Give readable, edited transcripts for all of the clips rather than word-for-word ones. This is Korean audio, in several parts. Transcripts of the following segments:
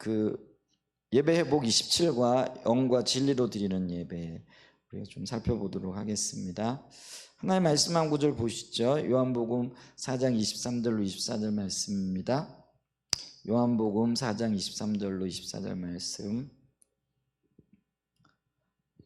그 예배 회복 27과 영과 진리로 드리는 예배 우리가 좀 살펴보도록 하겠습니다. 하나님 말씀 한 구절 보시죠. 요한복음 4장 23절로 24절 말씀입니다. 요한복음 4장 23절로 24절 말씀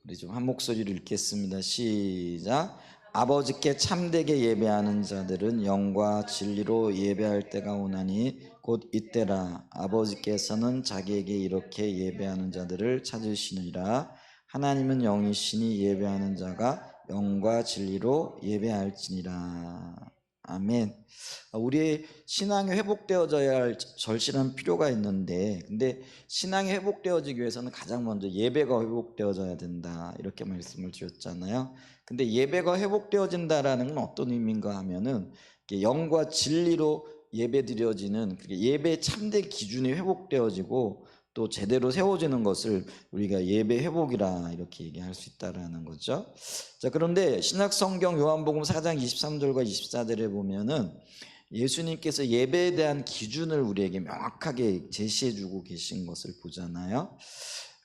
우리 좀 한 목소리로 읽겠습니다. 시작. 아버지께 참되게 예배하는 자들은 영과 진리로 예배할 때가 오나니 곧 이때라. 아버지께서는 자기에게 이렇게 예배하는 자들을 찾으시느니라. 하나님은 영이시니 예배하는 자가 영과 진리로 예배할지니라. 아멘. 우리의 신앙이 회복되어져야 할 절실한 필요가 있는데, 근데 신앙이 회복되어지기 위해서는 가장 먼저 예배가 회복되어져야 된다, 이렇게 말씀을 드렸잖아요. 근데 예배가 회복되어진다라는 건 어떤 의미인가 하면은 영과 진리로 예배 드려지는 예배의 참된 기준이 회복되어지고 또 제대로 세워지는 것을 우리가 예배 회복이라 이렇게 얘기할 수 있다라는 거죠. 자, 그런데 신약성경 요한복음 4장 23절과 24절에 보면은 예수님께서 예배에 대한 기준을 우리에게 명확하게 제시해 주고 계신 것을 보잖아요.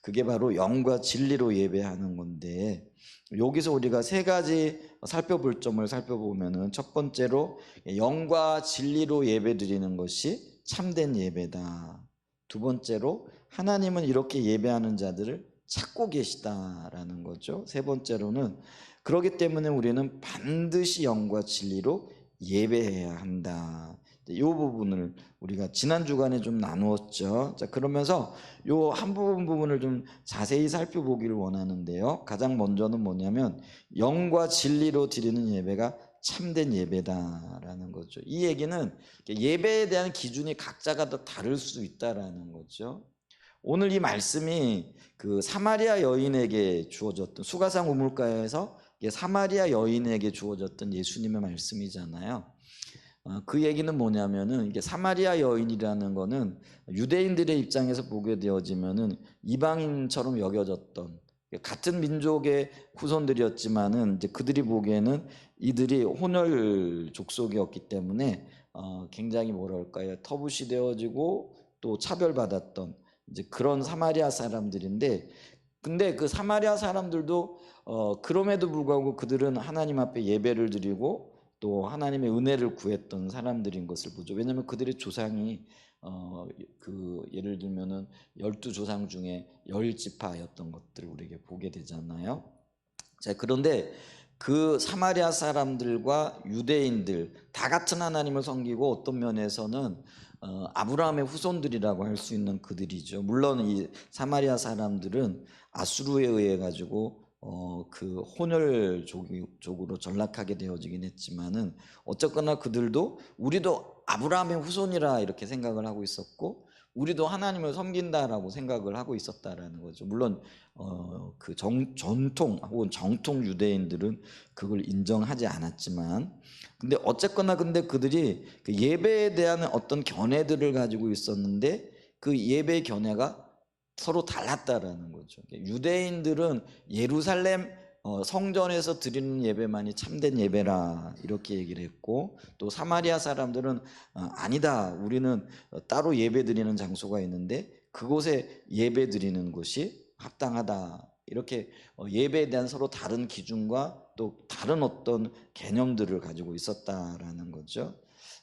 그게 바로 영과 진리로 예배하는 건데, 여기서 우리가 세 가지 살펴볼 점을 살펴보면은 첫 번째로 영과 진리로 예배 드리는 것이 참된 예배다. 두 번째로 하나님은 이렇게 예배하는 자들을 찾고 계시다라는 거죠. 세 번째로는 그렇기 때문에 우리는 반드시 영과 진리로 예배해야 한다. 이 부분을 우리가 지난 주간에 좀 나누었죠. 자, 그러면서 요 한 부분을 좀 자세히 살펴보기를 원하는데요. 가장 먼저는 뭐냐면 영과 진리로 드리는 예배가 참된 예배다라는 거죠. 이 얘기는 예배에 대한 기준이 각자가 더 다를 수 있다라는 거죠. 오늘 이 말씀이 그 사마리아 여인에게 주어졌던, 수가상 우물가에서 사마리아 여인에게 주어졌던 예수님의 말씀이잖아요. 그 얘기는 뭐냐면은 이게 사마리아 여인이라는 거는 유대인들의 입장에서 보게 되어지면은 이방인처럼 여겨졌던, 같은 민족의 후손들이었지만은 이제 그들이 보기에는 이들이 혼혈 족속이었기 때문에 굉장히 뭐랄까요, 터부시 되어지고 또 차별받았던 이제 그런 사마리아 사람들인데, 근데 그 사마리아 사람들도 그럼에도 불구하고 그들은 하나님 앞에 예배를 드리고 또 하나님의 은혜를 구했던 사람들인 것을 보죠. 왜냐하면 그들의 조상이 예를 들면은 12조상 중에 10지파였던 것들을 우리에게 보게 되잖아요. 자, 그런데 그 사마리아 사람들과 유대인들 다 같은 하나님을 섬기고 어떤 면에서는 아브라함의 후손들이라고 할 수 있는 그들이죠. 물론 이 사마리아 사람들은 아수르에 의해 가지고 그 혼혈족으로 전락하게 되어지긴 했지만은 어쨌거나 그들도 우리도 아브라함의 후손이라 이렇게 생각을 하고 있었고, 우리도 하나님을 섬긴다라고 생각을 하고 있었다라는 거죠. 물론 그 전통 혹은 정통 유대인들은 그걸 인정하지 않았지만, 근데 어쨌거나 근데 그들이 그 예배에 대한 어떤 견해들을 가지고 있었는데 그 예배의 견해가 서로 달랐다라는 거죠. 유대인들은 예루살렘 성전에서 드리는 예배만이 참된 예배라 이렇게 얘기를 했고, 또 사마리아 사람들은 아니다, 우리는 따로 예배 드리는 장소가 있는데 그곳에 예배 드리는 것이 합당하다, 이렇게 예배에 대한 서로 다른 기준과 또 다른 어떤 개념들을 가지고 있었다라는 거죠.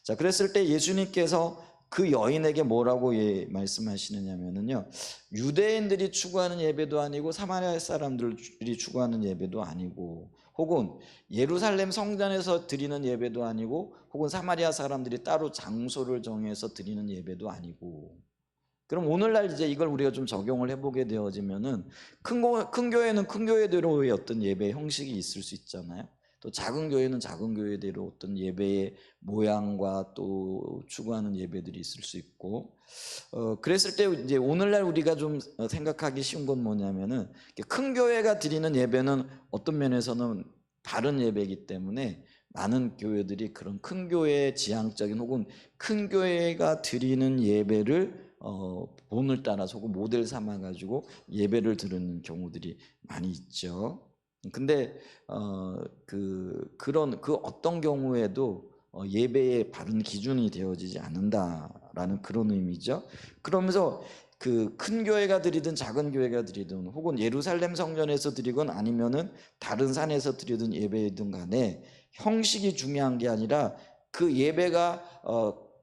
자, 그랬을 때 예수님께서 그 여인에게 뭐라고 말씀하시느냐면요, 유대인들이 추구하는 예배도 아니고 사마리아 사람들이 추구하는 예배도 아니고, 혹은 예루살렘 성전에서 드리는 예배도 아니고, 혹은 사마리아 사람들이 따로 장소를 정해서 드리는 예배도 아니고. 그럼 오늘날 이제 이걸 우리가 좀 적용을 해보게 되어지면은 큰 교회는 큰 교회대로의 어떤 예배 형식이 있을 수 있잖아요. 또 작은 교회는 작은 교회대로 어떤 예배의 모양과 또 추구하는 예배들이 있을 수 있고, 그랬을 때 이제 오늘날 우리가 좀 생각하기 쉬운 건 뭐냐면은 큰 교회가 드리는 예배는 어떤 면에서는 다른 예배이기 때문에 많은 교회들이 그런 큰 교회의 지향적인 혹은 큰 교회가 드리는 예배를 본을 따라서 혹은 모델 삼아 가지고 예배를 드리는 경우들이 많이 있죠. 근데 그런 어떤 경우에도 예배의 바른 기준이 되어지지 않는다라는 그런 의미죠. 그러면서 그 큰 교회가 드리든 작은 교회가 드리든 혹은 예루살렘 성전에서 드리건 아니면은 다른 산에서 드리든 예배이든 간에 형식이 중요한 게 아니라 그 예배가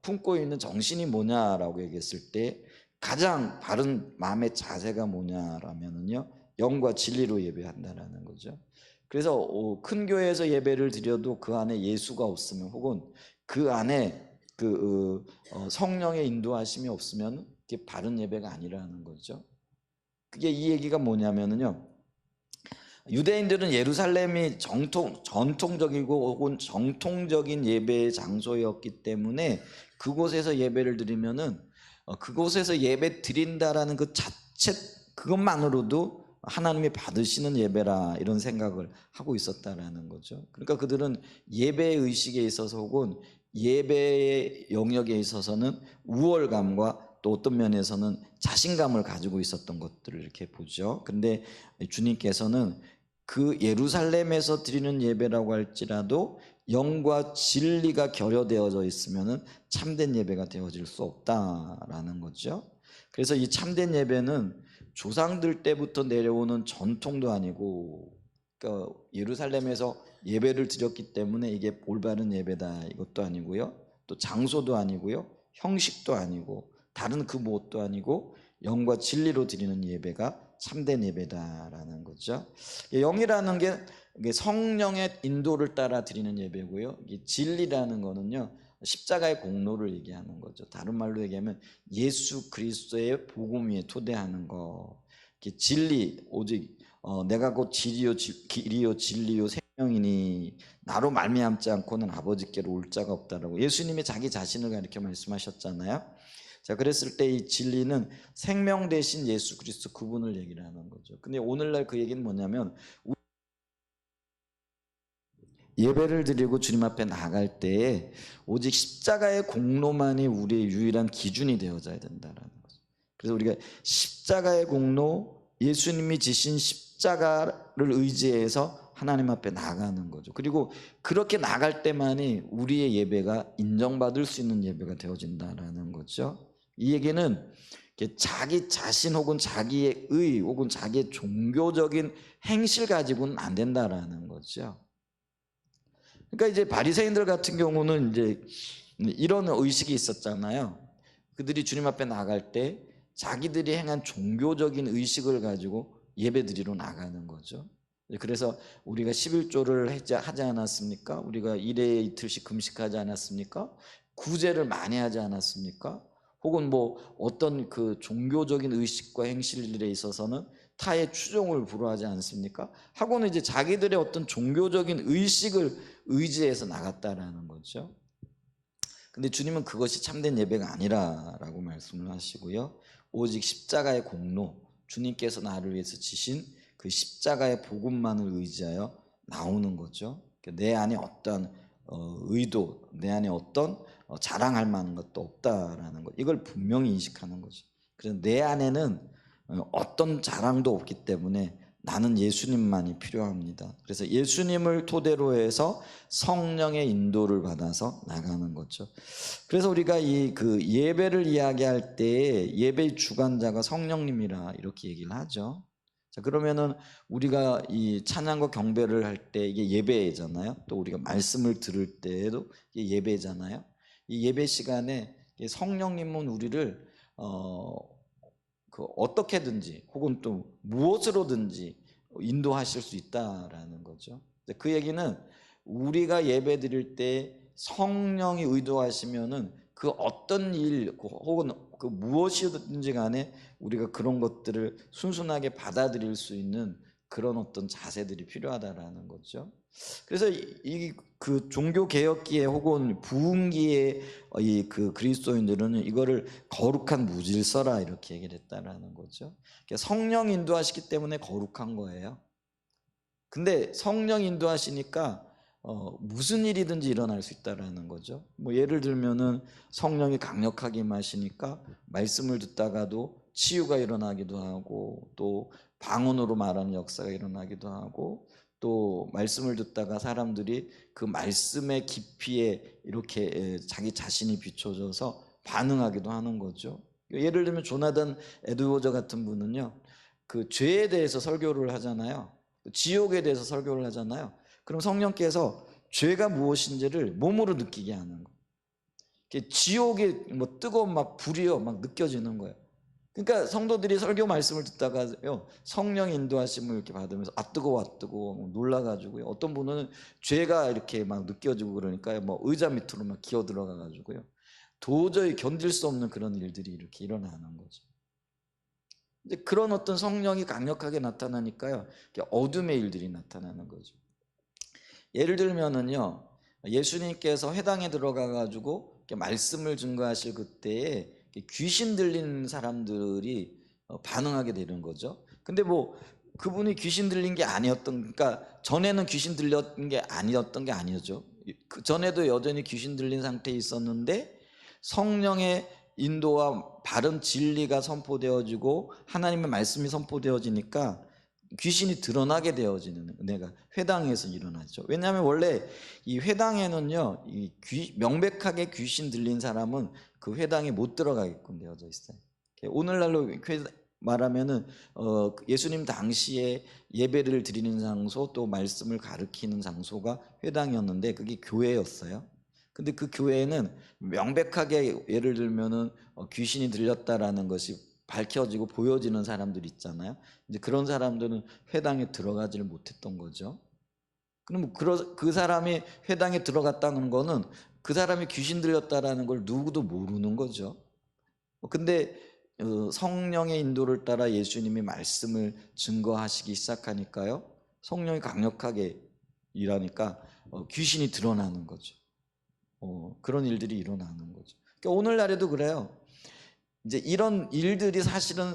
품고 있는 정신이 뭐냐라고 얘기했을 때 가장 바른 마음의 자세가 뭐냐라면은요, 영과 진리로 예배한다라는 거죠. 그래서 큰 교회에서 예배를 드려도 그 안에 예수가 없으면 혹은 그 안에 성령의 인도하심이 없으면 그게 바른 예배가 아니라는 거죠. 그게 이 얘기가 뭐냐면은요, 유대인들은 예루살렘이 전통적이고 혹은 정통적인 예배의 장소였기 때문에 그곳에서 예배를 드리면은 그곳에서 예배 드린다라는 그 자체 그것만으로도 하나님이 받으시는 예배라 이런 생각을 하고 있었다라는 거죠. 그러니까 그들은 예배 의식에 있어서 혹은 예배의 영역에 있어서는 우월감과 또 어떤 면에서는 자신감을 가지고 있었던 것들을 이렇게 보죠. 그런데 주님께서는 그 예루살렘에서 드리는 예배라고 할지라도 영과 진리가 결여되어져 있으면은 참된 예배가 되어질 수 없다라는 거죠. 그래서 이 참된 예배는 조상들 때부터 내려오는 전통도 아니고, 그러니까 예루살렘에서 예배를 드렸기 때문에 이게 올바른 예배다 이것도 아니고요, 또 장소도 아니고요, 형식도 아니고, 다른 그 무엇도 아니고 영과 진리로 드리는 예배가 참된 예배다라는 거죠. 영이라는 게 성령의 인도를 따라 드리는 예배고요, 이 진리라는 거는요 십자가의 공로를 얘기하는 거죠. 다른 말로 얘기하면 예수 그리스도의 복음 위에 토대하는 거. 진리, 오직 내가 곧 길이요 진리요 생명이니 나로 말미암지 않고는 아버지께로 올 자가 없다라고 예수님이 자기 자신을 가리켜 말씀하셨잖아요. 자, 그랬을 때 이 진리는 생명 대신 예수 그리스도 그분을 얘기를 하는 거죠. 근데 오늘날 그 얘기는 뭐냐면, 예배를 드리고 주님 앞에 나갈 때에 오직 십자가의 공로만이 우리의 유일한 기준이 되어져야 된다라는 거죠. 그래서 우리가 십자가의 공로, 예수님이 지신 십자가를 의지해서 하나님 앞에 나가는 거죠. 그리고 그렇게 나갈 때만이 우리의 예배가 인정받을 수 있는 예배가 되어진다라는 거죠. 이 얘기는 자기 자신 혹은 자기의 의 혹은 자기의 종교적인 행실 가지고는 안 된다라는 거죠. 그러니까 이제 바리새인들 같은 경우는 이제 이런 의식이 있었잖아요. 그들이 주님 앞에 나갈 때 자기들이 행한 종교적인 의식을 가지고 예배드리러 나가는 거죠. 그래서 우리가 11조를 하지 않았습니까? 우리가 일에 이틀씩 금식하지 않았습니까? 구제를 많이 하지 않았습니까? 혹은 뭐 어떤 그 종교적인 의식과 행실들에 있어서는 타의 추종을 불허하지 않습니까? 하고는 이제 자기들의 어떤 종교적인 의식을 의지해서 나갔다라는 거죠. 근데 주님은 그것이 참된 예배가 아니라라고 말씀을 하시고요, 오직 십자가의 공로, 주님께서 나를 위해서 지신 그 십자가의 복음만을 의지하여 나오는 거죠. 내 안에 어떤 의도, 내 안에 어떤 자랑할 만한 것도 없다라는 것, 이걸 분명히 인식하는 거죠. 그래서 내 안에는 어떤 자랑도 없기 때문에 나는 예수님만이 필요합니다. 그래서 예수님을 토대로 해서 성령의 인도를 받아서 나가는 거죠. 그래서 우리가 이 그 예배를 이야기할 때 예배의 주관자가 성령님이라 이렇게 얘기를 하죠. 자, 그러면은 우리가 이 찬양과 경배를 할 때 이게 예배잖아요. 또 우리가 말씀을 들을 때에도 이게 예배잖아요. 이 예배 시간에 성령님은 우리를 어떻게든지 혹은 또 무엇으로든지 인도하실 수 있다라는 거죠. 그 얘기는 우리가 예배 드릴 때 성령이 의도하시면은 그 어떤 일 혹은 그 무엇이든지 간에 우리가 그런 것들을 순순하게 받아들일 수 있는 그런 어떤 자세들이 필요하다라는 거죠. 그래서 이 그 종교 개혁기에 혹은 부흥기에 이 그 그리스도인들은 이거를 거룩한 무질서라 이렇게 얘기를 했다라는 거죠. 성령 인도하시기 때문에 거룩한 거예요. 근데 성령 인도하시니까 무슨 일이든지 일어날 수 있다라는 거죠. 뭐 예를 들면은 성령이 강력하게 임하시니까 말씀을 듣다가도 치유가 일어나기도 하고, 또 방언으로 말하는 역사가 일어나기도 하고, 또 말씀을 듣다가 사람들이 그 말씀의 깊이에 이렇게 자기 자신이 비춰져서 반응하기도 하는 거죠. 예를 들면 조나단 에드워저 같은 분은요, 그 죄에 대해서 설교를 하잖아요. 지옥에 대해서 설교를 하잖아요. 그럼 성령께서 죄가 무엇인지를 몸으로 느끼게 하는 거예요. 지옥이 뭐 뜨거운 막 불이요 막 느껴지는 거예요. 그러니까 성도들이 설교 말씀을 듣다가요, 성령 인도하심을 이렇게 받으면서 아 뜨거워 아 뜨거워 놀라가지고요, 어떤 분은 죄가 이렇게 막 느껴지고 그러니까요, 뭐 의자 밑으로 막 기어 들어가가지고요, 도저히 견딜 수 없는 그런 일들이 이렇게 일어나는 거죠. 이제 그런 어떤 성령이 강력하게 나타나니까요, 어둠의 일들이 나타나는 거죠. 예를 들면은요, 예수님께서 회당에 들어가가지고 말씀을 증거하실 그때에 귀신 들린 사람들이 반응하게 되는 거죠. 근데 뭐 그분이 귀신 들린 게 아니었던, 그러니까 전에는 귀신 들렸던 게 아니었던 게 아니죠. 그 전에도 여전히 귀신 들린 상태에 있었는데 성령의 인도와 바른 진리가 선포되어지고 하나님의 말씀이 선포되어지니까 귀신이 드러나게 되어지는 은혜가 회당에서 일어나죠. 왜냐하면 원래 이 회당에는요, 명백하게 귀신 들린 사람은 그 회당에 못 들어가게끔 되어져 있어요. 오늘날로 말하면은 예수님 당시에 예배를 드리는 장소 또 말씀을 가르치는 장소가 회당이었는데 그게 교회였어요. 근데 그 교회에는 명백하게 예를 들면은 귀신이 들렸다라는 것이 밝혀지고 보여지는 사람들 있잖아요. 이제 그런 사람들은 회당에 들어가지를 못했던 거죠. 그럼 그 사람이 회당에 들어갔다는 거는 그 사람이 귀신 들렸다라는 걸 누구도 모르는 거죠. 근데 성령의 인도를 따라 예수님이 말씀을 증거하시기 시작하니까요, 성령이 강력하게 일하니까 귀신이 드러나는 거죠. 그런 일들이 일어나는 거죠. 그러니까 오늘날에도 그래요. 이제 이런 일들이 사실은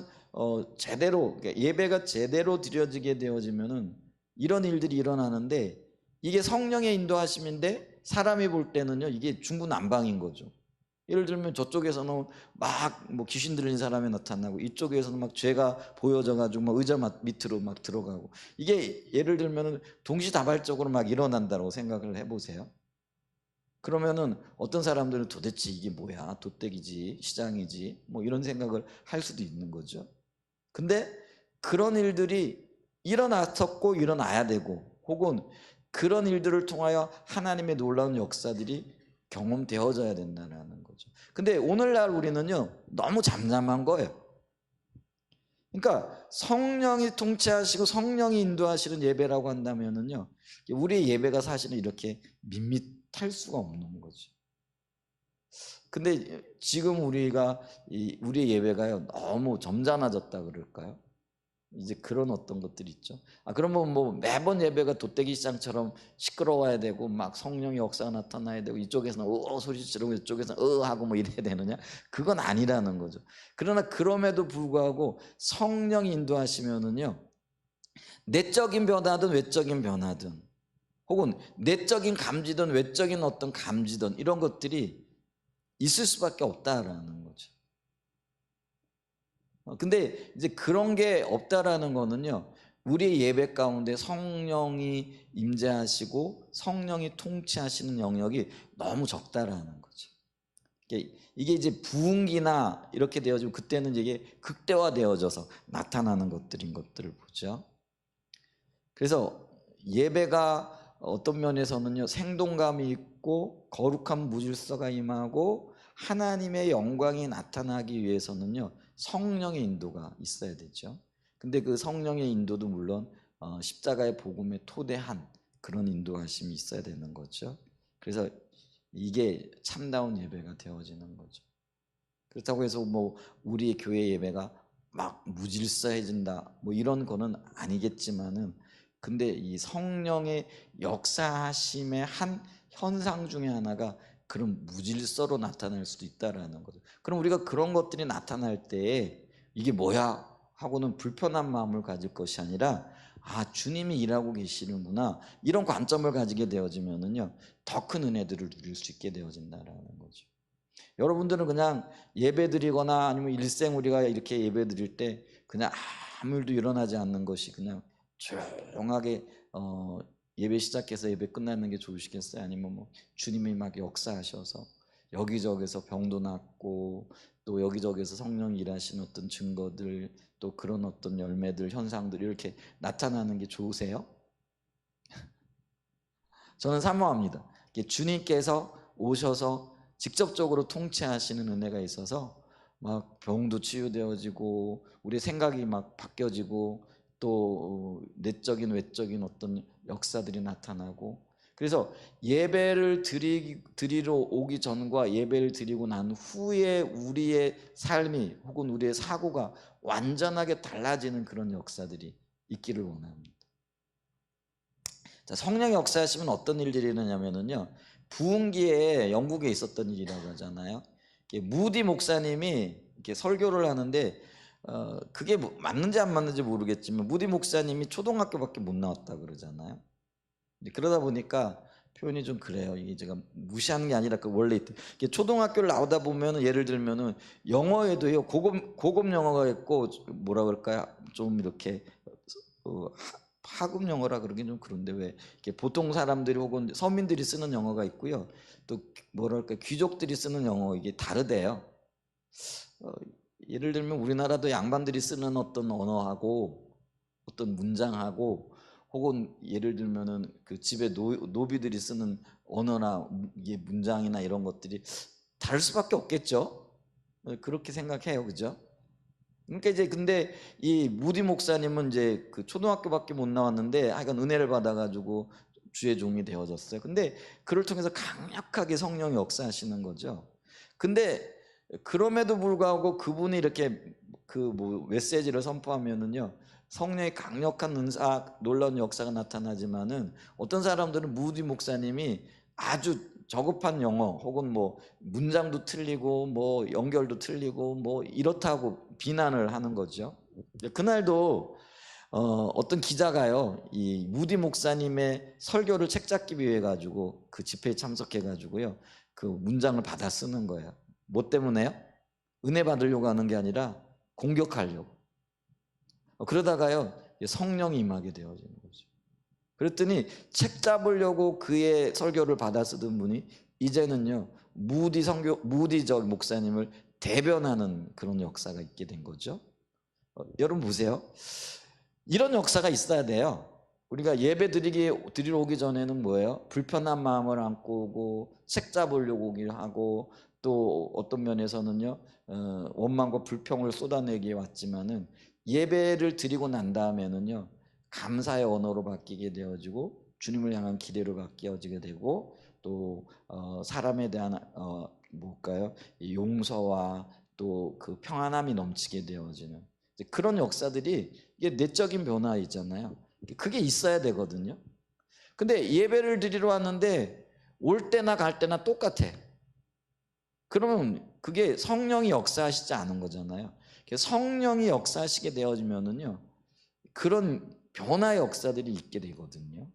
제대로, 그러니까 예배가 제대로 드려지게 되어지면은 이런 일들이 일어나는데, 이게 성령의 인도하심인데 사람이 볼 때는요, 이게 중구난방인 거죠. 예를 들면 저쪽에서는 막 뭐 귀신 들린 사람이 나타나고 이쪽에서는 막 죄가 보여져 가지고 막 의자 밑으로 막 들어가고, 이게 예를 들면은 동시다발적으로 막 일어난다고 생각을 해보세요. 그러면은 어떤 사람들은 도대체 이게 뭐야, 돗대기지 시장이지 뭐 이런 생각을 할 수도 있는 거죠. 근데 그런 일들이 일어났었고 일어나야 되고, 혹은 그런 일들을 통하여 하나님의 놀라운 역사들이 경험되어져야 된다는 거죠. 근데 오늘날 우리는요, 너무 잠잠한 거예요. 그러니까 성령이 통치하시고 성령이 인도하시는 예배라고 한다면은요, 우리의 예배가 사실은 이렇게 밋밋할 수가 없는 거죠. 근데 지금 우리의 예배가요, 너무 점잖아졌다 그럴까요? 이제 그런 어떤 것들이 있죠. 그러면 뭐 매번 예배가 돗대기 시장처럼 시끄러워야 되고 막 성령의 역사가 나타나야 되고 이쪽에서는 소리 지르고 이쪽에서는 하고 뭐 이래야 되느냐? 그건 아니라는 거죠. 그러나 그럼에도 불구하고 성령이 인도하시면은요, 내적인 변화든 외적인 변화든, 혹은 내적인 감지든 외적인 어떤 감지든 이런 것들이 있을 수밖에 없다라는 거죠. 근데 이제 그런 게 없다라는 거는요, 우리의 예배 가운데 성령이 임재하시고 성령이 통치하시는 영역이 너무 적다라는 거죠. 이게 이제 부흥기나 이렇게 되어지고 그때는 이게 극대화되어져서 나타나는 것들인 것들을 보죠. 그래서 예배가 어떤 면에서는요, 생동감이 있고 거룩한 무질서가 임하고 하나님의 영광이 나타나기 위해서는요, 성령의 인도가 있어야 되죠. 근데 그 성령의 인도도 물론 십자가의 복음에 토대한 그런 인도하심이 있어야 되는 거죠. 그래서 이게 참다운 예배가 되어지는 거죠. 그렇다고 해서 뭐 우리 교회 예배가 막 무질서해진다 뭐 이런 거는 아니겠지만은, 근데 이 성령의 역사하심의 한 현상 중에 하나가 그런 무질서로 나타날 수도 있다라는 거죠. 그럼 우리가 그런 것들이 나타날 때에 이게 뭐야 하고는 불편한 마음을 가질 것이 아니라, 주님이 일하고 계시는구나, 이런 관점을 가지게 되어지면은요, 더 큰 은혜들을 누릴 수 있게 되어진다라는 거죠. 여러분들은 그냥 예배 드리거나 아니면 일생 우리가 이렇게 예배 드릴 때 그냥 아무 일도 일어나지 않는 것이 그냥 조용하게 예배 시작해서 예배 끝나는 게 좋으시겠어요? 아니면 뭐 주님이 막 역사하셔서 여기저기서 병도 낫고 또 여기저기서 성령이 일하시는 어떤 증거들 또 그런 어떤 열매들 현상들이 이렇게 나타나는 게 좋으세요? 저는 사모합니다. 주님께서 오셔서 직접적으로 통치하시는 은혜가 있어서 막 병도 치유되어지고 우리 생각이 막 바뀌어지고 또 내적인 외적인 어떤 역사들이 나타나고 그래서 예배를 드리러 오기 전과 예배를 드리고 난 후에 우리의 삶이 혹은 우리의 사고가 완전하게 달라지는 그런 역사들이 있기를 원합니다. 자, 성령의 역사하시면 어떤 일들이 일어나냐면요, 부흥기에 영국에 있었던 일이라고 하잖아요. 무디 목사님이 이렇게 설교를 하는데 그게 맞는지 안 맞는지 모르겠지만 무디 목사님이 초등학교밖에 못 나왔다 그러잖아요. 그러다 보니까 표현이 좀 그래요. 이게 제가 무시하는 게 아니라 그 원래 초등학교를 나오다 보면은 예를 들면은 영어에도요 고급 영어가 있고 뭐라 그럴까요? 좀 이렇게 하급 영어라 그러긴 좀 그런데 왜 이렇게 보통 사람들이 혹은 서민들이 쓰는 영어가 있고요. 또 뭐랄까 귀족들이 쓰는 영어 이게 다르대요. 예를 들면 우리나라도 양반들이 쓰는 어떤 언어하고 어떤 문장하고 혹은 예를 들면은 그 집에 노비들이 쓰는 언어나 이게 문장이나 이런 것들이 다를 수밖에 없겠죠. 그렇게 생각해요, 그죠? 그러니까 이제 근데 이 무디 목사님은 이제 그 초등학교밖에 못 나왔는데 하여간 은혜를 받아가지고 주의 종이 되어졌어요. 근데 그를 통해서 강력하게 성령이 역사하시는 거죠. 근데 그럼에도 불구하고 그분이 이렇게 그 뭐 메시지를 선포하면은요 성령의 강력한 은사 놀라운 역사가 나타나지만은 어떤 사람들은 무디 목사님이 아주 저급한 영어 혹은 뭐 문장도 틀리고 뭐 연결도 틀리고 뭐 이렇다고 비난을 하는 거죠. 그날도 어떤 기자가요 이 무디 목사님의 설교를 책잡기 위해 가지고 그 집회에 참석해 가지고요 그 문장을 받아 쓰는 거예요. 뭐 때문에요? 은혜 받으려고 하는 게 아니라 공격하려고. 그러다가요 성령이 임하게 되어지는 거죠. 그랬더니 책 잡으려고 그의 설교를 받아 쓰던 분이 이제는요 무디 저 목사님을 대변하는 그런 역사가 있게 된 거죠. 여러분 보세요. 이런 역사가 있어야 돼요. 우리가 예배 드리러 오기 전에는 뭐예요? 불편한 마음을 안고 오고 책 잡으려고 오기도 하고 또 어떤 면에서는요 원망과 불평을 쏟아내기에 왔지만은 예배를 드리고 난 다음에는요 감사의 언어로 바뀌게 되어지고 주님을 향한 기대로 바뀌어지게 되고 또 사람에 대한 뭘까요? 용서와 또 그 평안함이 넘치게 되어지는 그런 역사들이 이게 내적인 변화이잖아요. 그게 있어야 되거든요. 근데 예배를 드리러 왔는데 올 때나 갈 때나 똑같아. 그러면 그게 성령이 역사하시지 않은 거잖아요. 성령이 역사하시게 되어지면은요 그런 변화의 역사들이 있게 되거든요.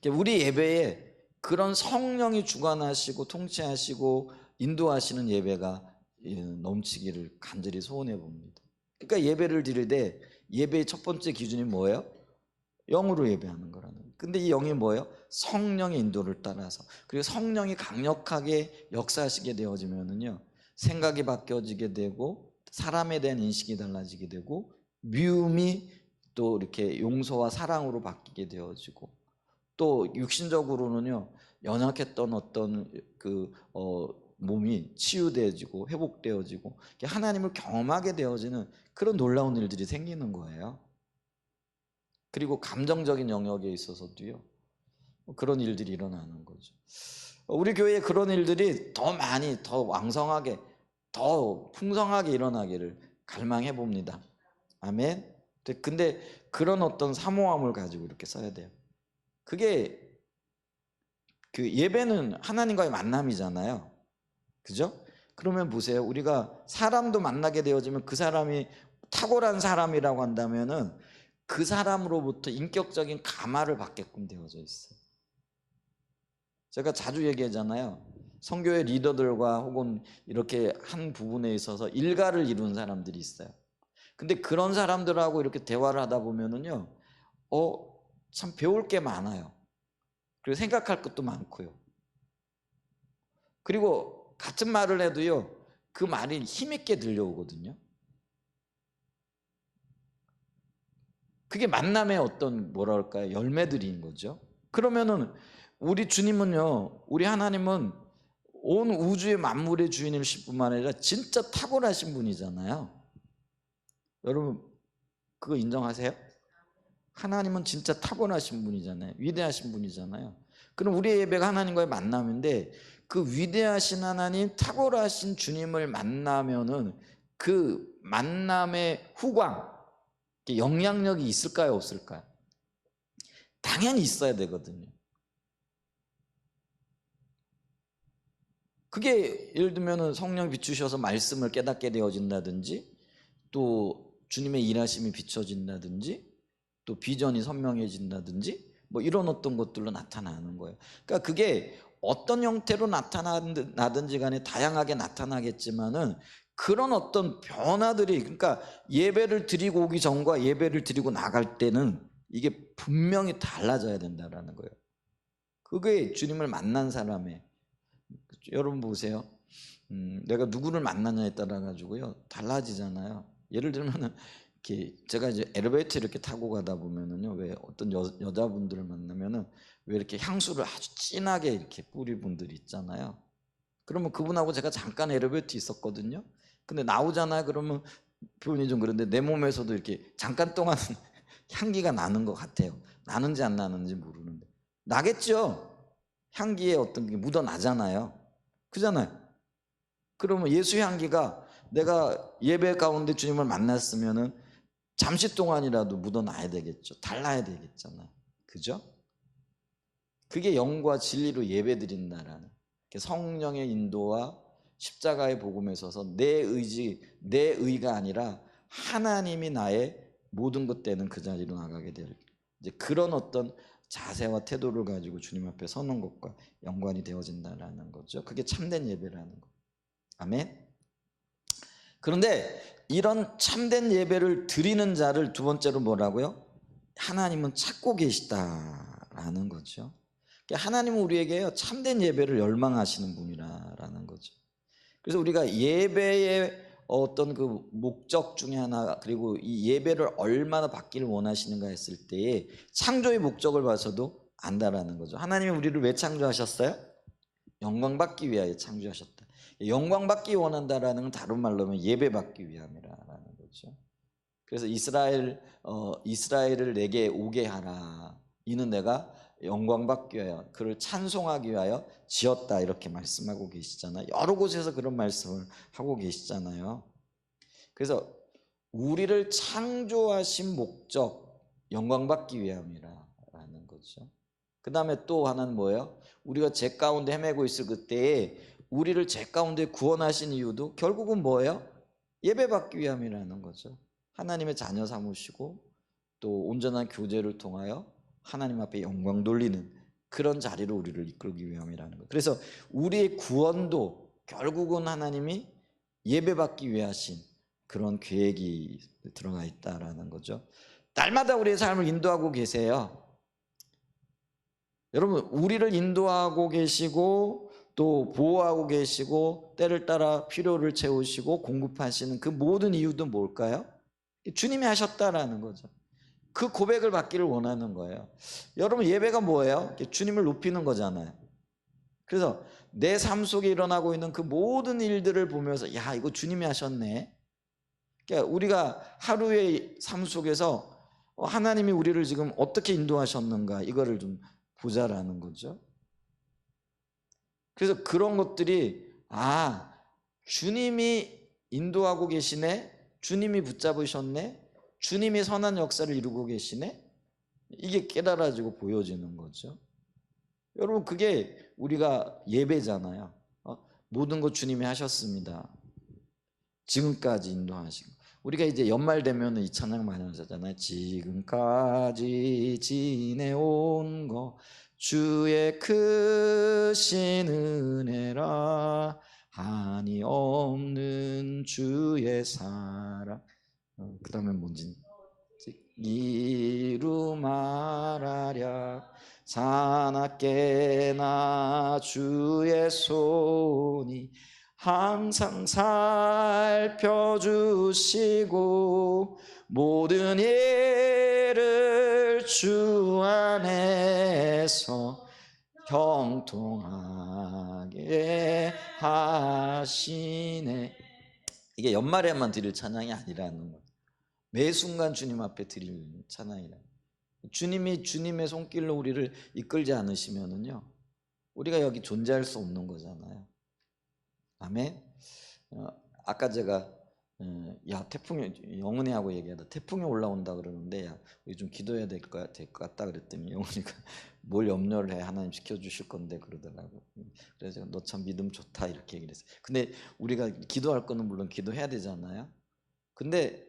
우리 예배에 그런 성령이 주관하시고 통치하시고 인도하시는 예배가 넘치기를 간절히 소원해 봅니다. 그러니까 예배를 드릴 때 예배의 첫 번째 기준이 뭐예요? 영으로 예배하는 거라는 거예요. 근데 이 영이 뭐예요? 성령의 인도를 따라서. 그리고 성령이 강력하게 역사하시게 되어지면은요 생각이 바뀌어지게 되고 사람에 대한 인식이 달라지게 되고 미움이 또 이렇게 용서와 사랑으로 바뀌게 되어지고 또 육신적으로는요 연약했던 어떤 그 몸이 치유되어지고 회복되어지고 하나님을 경험하게 되어지는 그런 놀라운 일들이 생기는 거예요. 그리고 감정적인 영역에 있어서도요 그런 일들이 일어나는 거죠. 우리 교회에 그런 일들이 더 많이 더 왕성하게 더 풍성하게 일어나기를 갈망해 봅니다. 아멘. 근데 그런 어떤 사모함을 가지고 이렇게 써야 돼요. 그게 그 예배는 하나님과의 만남이잖아요. 그죠? 그러면 보세요. 우리가 사람도 만나게 되어지면 그 사람이 탁월한 사람이라고 한다면은 그 사람으로부터 인격적인 감화를 받게끔 되어져 있어요. 제가 자주 얘기하잖아요. 선교회 리더들과 혹은 이렇게 한 부분에 있어서 일가를 이룬 사람들이 있어요. 근데 그런 사람들하고 이렇게 대화를 하다 보면은요, 참 배울 게 많아요. 그리고 생각할 것도 많고요. 그리고 같은 말을 해도요, 그 말이 힘있게 들려오거든요. 그게 만남의 어떤 뭐랄까요, 열매들인 거죠. 그러면은 우리 주님은요, 우리 하나님은 온 우주의 만물의 주인이실 뿐만 아니라 진짜 탁월하신 분이잖아요. 여러분 그거 인정하세요? 하나님은 진짜 탁월하신 분이잖아요. 위대하신 분이잖아요. 그럼 우리의 예배가 하나님과의 만남인데, 그 위대하신 하나님, 탁월하신 주님을 만나면은 그 만남의 후광, 영향력이 있을까요, 없을까요? 당연히 있어야 되거든요. 그게 예를 들면 성령 비추셔서 말씀을 깨닫게 되어진다든지, 또 주님의 일하심이 비춰진다든지, 또 비전이 선명해진다든지, 뭐 이런 어떤 것들로 나타나는 거예요. 그러니까 그게 어떤 형태로 나타나든지 간에 다양하게 나타나겠지만은, 그런 어떤 변화들이, 그러니까 예배를 드리고 오기 전과 예배를 드리고 나갈 때는 이게 분명히 달라져야 된다라는 거예요. 그게 주님을 만난 사람의, 여러분 보세요. 내가 누구를 만나냐에 따라 가지고요 달라지잖아요. 예를 들면은 이렇게 제가 이제 엘리베이터 이렇게 타고 가다 보면은요, 왜 어떤 여자분들을 만나면은 왜 이렇게 향수를 아주 진하게 이렇게 뿌리 분들이 있잖아요. 그러면 그분하고 제가 잠깐 엘리베이터 있었거든요. 근데 나오잖아요. 그러면 표현이 좀 그런데 내 몸에서도 이렇게 잠깐 동안 향기가 나는 것 같아요. 나는지 안 나는지 모르는데 나겠죠. 향기에 어떤 게 묻어나잖아요. 그잖아요. 그러면 예수의 향기가 내가 예배 가운데 주님을 만났으면은 잠시 동안이라도 묻어나야 되겠죠. 달라야 되겠잖아요. 그죠? 그게 영과 진리로 예배 드린다라는, 성령의 인도와 십자가의 복음에 서서 내 의지, 내 의가 아니라 하나님이 나의 모든 것 되는 그 자리로 나가게 될, 이제 그런 어떤 자세와 태도를 가지고 주님 앞에 서는 것과 연관이 되어진다라는 거죠. 그게 참된 예배라는 거. 아멘. 그런데 이런 참된 예배를 드리는 자를 두 번째로 뭐라고요? 하나님은 찾고 계시다라는 거죠. 하나님은 우리에게 참된 예배를 열망하시는 분이라는 거죠. 그래서 우리가 예배의 어떤 그 목적 중에 하나, 그리고 이 예배를 얼마나 받기를 원하시는가 했을 때에 창조의 목적을 봐서도 안다라는 거죠. 하나님이 우리를 왜 창조하셨어요? 영광받기 위하여 창조하셨다. 영광받기 원한다라는 건 다른 말로 하면 예배받기 위함이라는 거죠. 그래서 이스라엘을 내게 오게 하라. 이는 내가 영광받기 위하여, 그를 찬송하기 위하여 지었다, 이렇게 말씀하고 계시잖아요. 여러 곳에서 그런 말씀을 하고 계시잖아요. 그래서 우리를 창조하신 목적, 영광받기 위함이라는 거죠. 그 다음에 또 하나는 뭐예요? 우리가 죄 가운데 헤매고 있을 그때에 우리를 죄 가운데 구원하신 이유도 결국은 뭐예요? 예배받기 위함이라는 거죠. 하나님의 자녀 삼으시고 또 온전한 교제를 통하여 하나님 앞에 영광 돌리는 그런 자리로 우리를 이끌기 위함이라는 거예요. 그래서 우리의 구원도 결국은 하나님이 예배받기 위해 하신 그런 계획이 들어가 있다라는 거죠. 날마다 우리의 삶을 인도하고 계세요. 여러분, 우리를 인도하고 계시고 또 보호하고 계시고 때를 따라 필요를 채우시고 공급하시는 그 모든 이유도 뭘까요? 주님이 하셨다라는 거죠. 그 고백을 받기를 원하는 거예요. 여러분, 예배가 뭐예요? 주님을 높이는 거잖아요. 그래서 내 삶 속에 일어나고 있는 그 모든 일들을 보면서 야, 이거 주님이 하셨네. 그러니까 우리가 하루의 삶 속에서 하나님이 우리를 지금 어떻게 인도하셨는가, 이거를 좀 보자라는 거죠. 그래서 그런 것들이, 아, 주님이 인도하고 계시네, 주님이 붙잡으셨네, 주님이 선한 역사를 이루고 계시네, 이게 깨달아지고 보여지는 거죠. 여러분, 그게 우리가 예배잖아요. 모든 것 주님이 하셨습니다. 지금까지 인도하신 거. 우리가 이제 연말 되면 이 찬양 많이 하잖아요. 지금까지 지내온 거 주의 크신 은혜라, 한이 없는 주의 사랑. 그 다음에 뭔지 이루 말하랴. 사납게나 주의 손이 항상 살펴주시고 모든 일을 주 안에서 형통하게 하시네. 이게 연말에만 드릴 찬양이 아니라는 거예요. 매 순간 주님 앞에 드릴 찬양이라. 주님이 주님의 손길로 우리를 이끌지 않으시면은요, 우리가 여기 존재할 수 없는 거잖아요. 아멘. 아까 제가 야 태풍이, 영은이하고 얘기하다 태풍이 올라온다 그러는데, 야 우리 좀 기도해야 될 것 같다 그랬더니 영은이가 뭘 염려를 해, 하나님 지켜주실 건데 그러더라고. 그래서 너 참 믿음 좋다 이렇게 얘기를 했어요. 근데 우리가 기도할 거는 물론 기도해야 되잖아요. 근데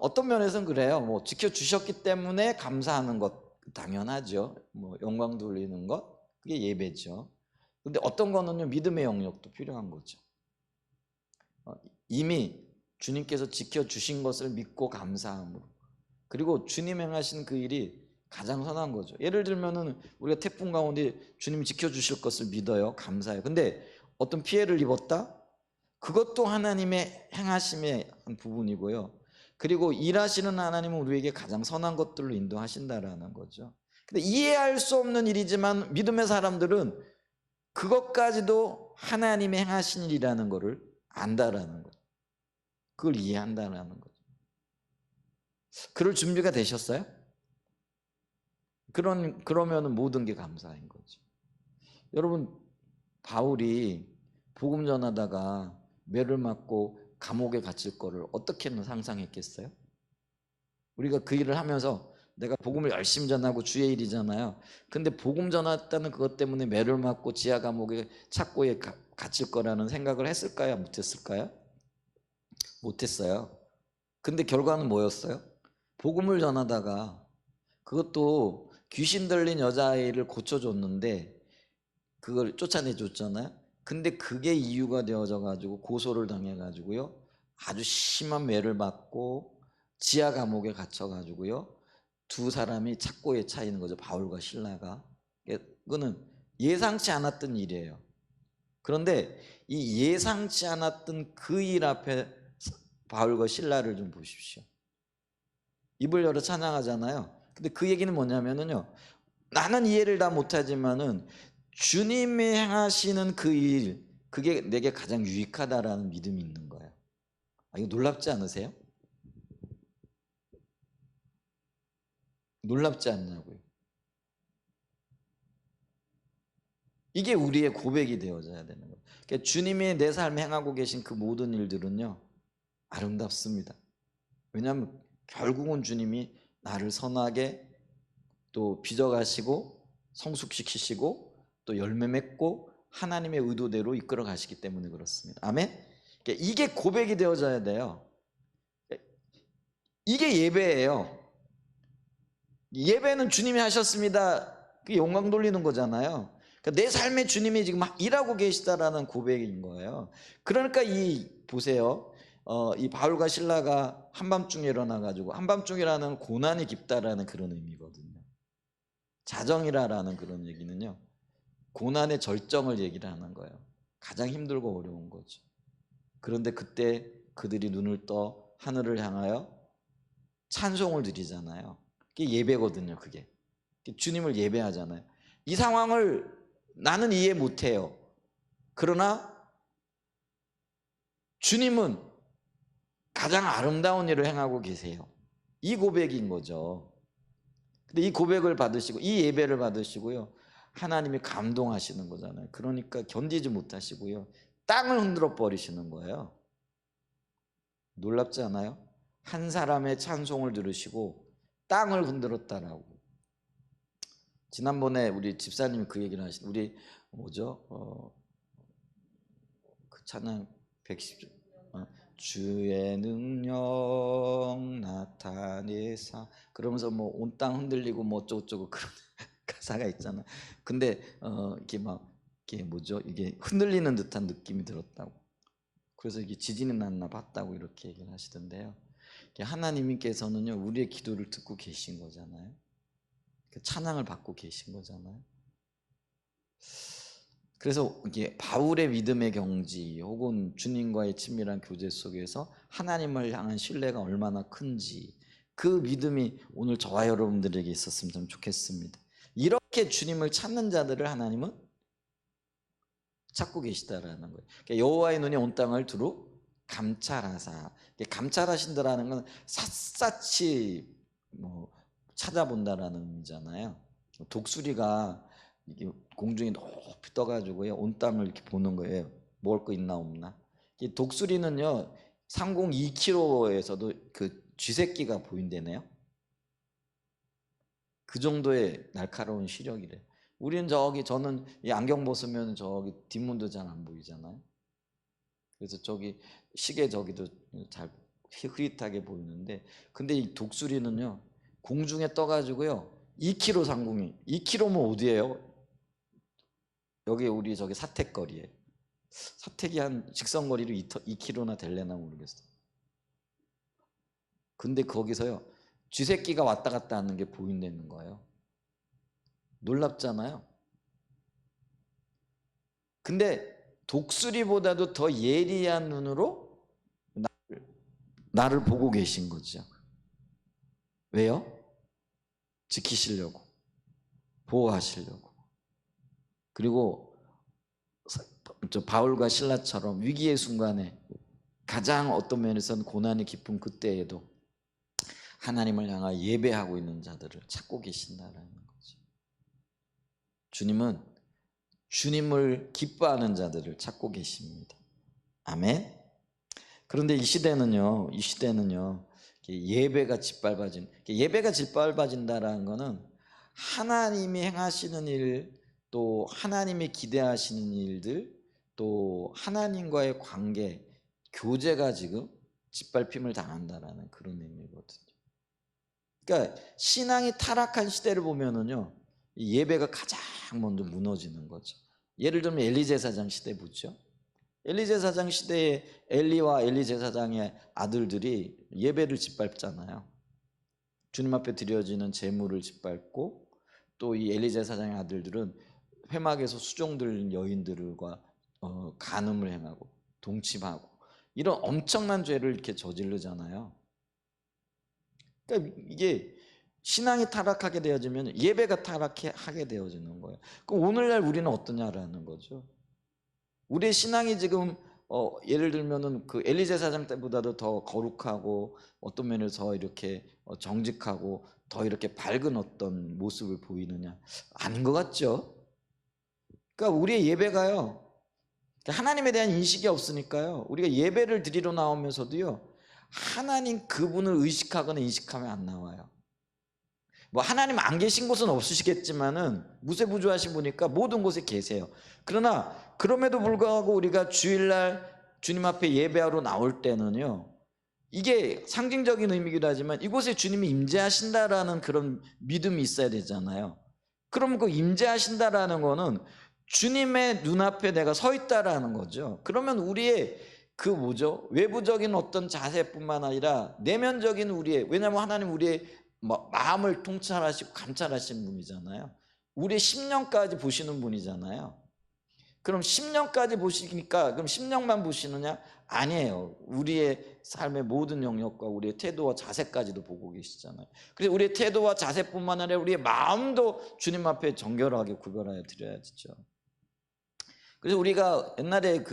어떤 면에서는 그래요. 뭐 지켜주셨기 때문에 감사하는 것 당연하죠. 뭐 영광 돌리는 것, 그게 예배죠. 근데 어떤 거는요, 믿음의 영역도 필요한 거죠. 이미 주님께서 지켜주신 것을 믿고 감사함으로, 그리고 주님 행하신 그 일이 가장 선한 거죠. 예를 들면은 우리가 태풍 가운데 주님이 지켜주실 것을 믿어요. 감사해요. 근데 어떤 피해를 입었다? 그것도 하나님의 행하심의 한 부분이고요. 그리고 일하시는 하나님은 우리에게 가장 선한 것들로 인도하신다라는 거죠. 근데 이해할 수 없는 일이지만 믿음의 사람들은 그것까지도 하나님의 행하신 일이라는 것을 안다라는 거죠. 그걸 이해한다라는 거죠. 그럴 준비가 되셨어요? 그러면은 모든 게 감사인 거죠. 여러분, 바울이 복음 전하다가 매를 맞고 감옥에 갇힐 거를 어떻게는 상상했겠어요? 우리가 그 일을 하면서 내가 복음을 열심히 전하고 주의 일이잖아요. 근데 복음 전했다는 그것 때문에 매를 맞고 지하 감옥에 착고에 갇힐 거라는 생각을 했을까요? 못했을까요? 못했어요. 근데 결과는 뭐였어요? 복음을 전하다가 그것도 귀신 들린 여자아이를 고쳐줬는데 그걸 쫓아내줬잖아요. 근데 그게 이유가 되어져 가지고 고소를 당해 가지고요, 아주 심한 매를 맞고 지하 감옥에 갇혀 가지고요, 두 사람이 착고에 차 있는 거죠. 바울과 실라가. 그거는 예상치 않았던 일이에요. 그런데 이 예상치 않았던 그 일 앞에 바울과 실라를 좀 보십시오. 입을 열어 찬양하잖아요. 근데 그 얘기는 뭐냐면은요, 나는 이해를 다 못하지만은 주님이 행하시는 그 일, 그게 내게 가장 유익하다라는 믿음이 있는 거예요. 이거 놀랍지 않으세요? 놀랍지 않냐고요. 이게 우리의 고백이 되어져야 되는 거예요. 그러니까 주님이 내 삶에 행하고 계신 그 모든 일들은요, 아름답습니다. 왜냐하면 결국은 주님이 나를 선하게 또 빚어가시고 성숙시키시고 또 열매 맺고 하나님의 의도대로 이끌어 가시기 때문에 그렇습니다. 아멘. 그러니까 이게 고백이 되어져야 돼요. 이게 예배예요. 예배는 주님이 하셨습니다, 그게 영광 돌리는 거잖아요. 그러니까 내 삶에 주님이 지금 일하고 계시다라는 고백인 거예요. 그러니까 보세요. 이 바울과 실라가 한밤중에 일어나 가지고, 한밤중이라는 고난이 깊다라는 그런 의미거든요. 자정이라는 그런 얘기는요, 고난의 절정을 얘기를 하는 거예요. 가장 힘들고 어려운 거죠. 그런데 그때 그들이 눈을 떠 하늘을 향하여 찬송을 드리잖아요. 그게 예배거든요. 그게 주님을 예배하잖아요. 이 상황을 나는 이해 못해요. 그러나 주님은 가장 아름다운 일을 행하고 계세요. 이 고백인 거죠. 근데 이 고백을 받으시고 이 예배를 받으시고요, 하나님이 감동하시는 거잖아요. 그러니까 견디지 못하시고요, 땅을 흔들어 버리시는 거예요. 놀랍지 않아요? 한 사람의 찬송을 들으시고 땅을 흔들었다라고. 지난번에 우리 집사님이 그 얘기를 하신, 우리 뭐죠? 그 찬양 110절, 주의 능력 나타내사, 그러면서 뭐 온 땅 흔들리고 뭐 어쩌고저쩌고 그런 가사가 있잖아. 근데 이게 막 이게 뭐죠? 이게 흔들리는 듯한 느낌이 들었다고. 그래서 이게 지진이 났나 봤다고 이렇게 얘기를 하시던데요. 하나님께서는요 우리의 기도를 듣고 계신 거잖아요. 찬양을 받고 계신 거잖아요. 그래서 이게 바울의 믿음의 경지 혹은 주님과의 친밀한 교제 속에서 하나님을 향한 신뢰가 얼마나 큰지 그 믿음이 오늘 저와 여러분들에게 있었으면 좀 좋겠습니다. 이렇게 주님을 찾는 자들을 하나님은 찾고 계시다라는 거예요. 그러니까 여호와의 눈이 온 땅을 두루 감찰하사, 감찰하신다라는 건 샅샅이 뭐 찾아본다라는 의미잖아요. 독수리가 이게 공중에 높이 떠가지고요 온 땅을 이렇게 보는 거예요. 먹을 거 있나 없나. 이 독수리는요 상공 2km에서도 그 쥐새끼가 보인대네요. 그 정도의 날카로운 시력이래. 우리는 저는 이 안경 벗으면 저기 뒷문도 잘 안 보이잖아요. 그래서 저기 시계 저기도 잘 흐릿하게 보이는데, 근데 이 독수리는요 공중에 떠가지고요 2km 상공이 2km면 어디예요? 여기 우리 저기 사택거리에 사택이 한 직선거리로 2km나 될래나 모르겠어. 근데 거기서요 쥐새끼가 왔다 갔다 하는 게 보인다는 거예요. 놀랍잖아요. 근데 독수리보다도 더 예리한 눈으로 나를 보고 계신 거죠. 왜요? 지키시려고, 보호하시려고. 그리고 바울과 실라처럼 위기의 순간에 가장 어떤 면에서는 고난이 깊은 그때에도 하나님을 향하여 예배하고 있는 자들을 찾고 계신다라는 거죠. 주님은 주님을 기뻐하는 자들을 찾고 계십니다. 아멘. 그런데 이 시대는요 예배가 짓밟아진다라는 거는 하나님이 행하시는 일, 또 하나님이 기대하시는 일들, 또 하나님과의 관계, 교제가 지금 짓밟힘을 당한다라는 그런 의미거든요. 그러니까 신앙이 타락한 시대를 보면은요 예배가 가장 먼저 무너지는 거죠. 예를 들면 엘리 제사장 시대 보죠. 엘리 제사장 시대에 엘리와 엘리 제사장의 아들들이 예배를 짓밟잖아요. 주님 앞에 드려지는 제물을 짓밟고, 또 이 엘리 제사장의 아들들은 회막에서 수종들 여인들과 간음을 행하고 동침하고 이런 엄청난 죄를 이렇게 저지르잖아요. 그러니까 이게 신앙이 타락하게 되어지면 예배가 타락하게 되어지는 거예요. 그럼 오늘날 우리는 어떠냐라는 거죠. 우리의 신앙이 지금 예를 들면은 그 엘리 제사장 때보다도 더 거룩하고 어떤 면에서 이렇게 정직하고 더 이렇게 밝은 어떤 모습을 보이느냐? 아닌 것 같죠? 그러니까 우리의 예배가요 하나님에 대한 인식이 없으니까요 우리가 예배를 드리러 나오면서도요 하나님 그분을 의식하거나 인식하면 안 나와요. 뭐 하나님 안 계신 곳은 없으시겠지만은 무세부조하신 분이니까 모든 곳에 계세요. 그러나 그럼에도 불구하고 우리가 주일날 주님 앞에 예배하러 나올 때는요 이게 상징적인 의미이기도 하지만 이곳에 주님이 임재하신다라는 그런 믿음이 있어야 되잖아요. 그럼 그 임재하신다라는 거는 주님의 눈앞에 내가 서 있다라는 거죠. 그러면 우리의 그 외부적인 어떤 자세뿐만 아니라 내면적인 우리의, 왜냐하면 하나님 우리의 마음을 통찰하시고 감찰하시는 분이잖아요. 우리의 심령까지 보시는 분이잖아요. 그럼 심령까지 보시니까 그럼 심령만 보시느냐? 아니에요. 우리의 삶의 모든 영역과 우리의 태도와 자세까지도 보고 계시잖아요. 그래서 우리의 태도와 자세뿐만 아니라 우리의 마음도 주님 앞에 정결하게 구별하여 드려야죠. 그래서 우리가 옛날에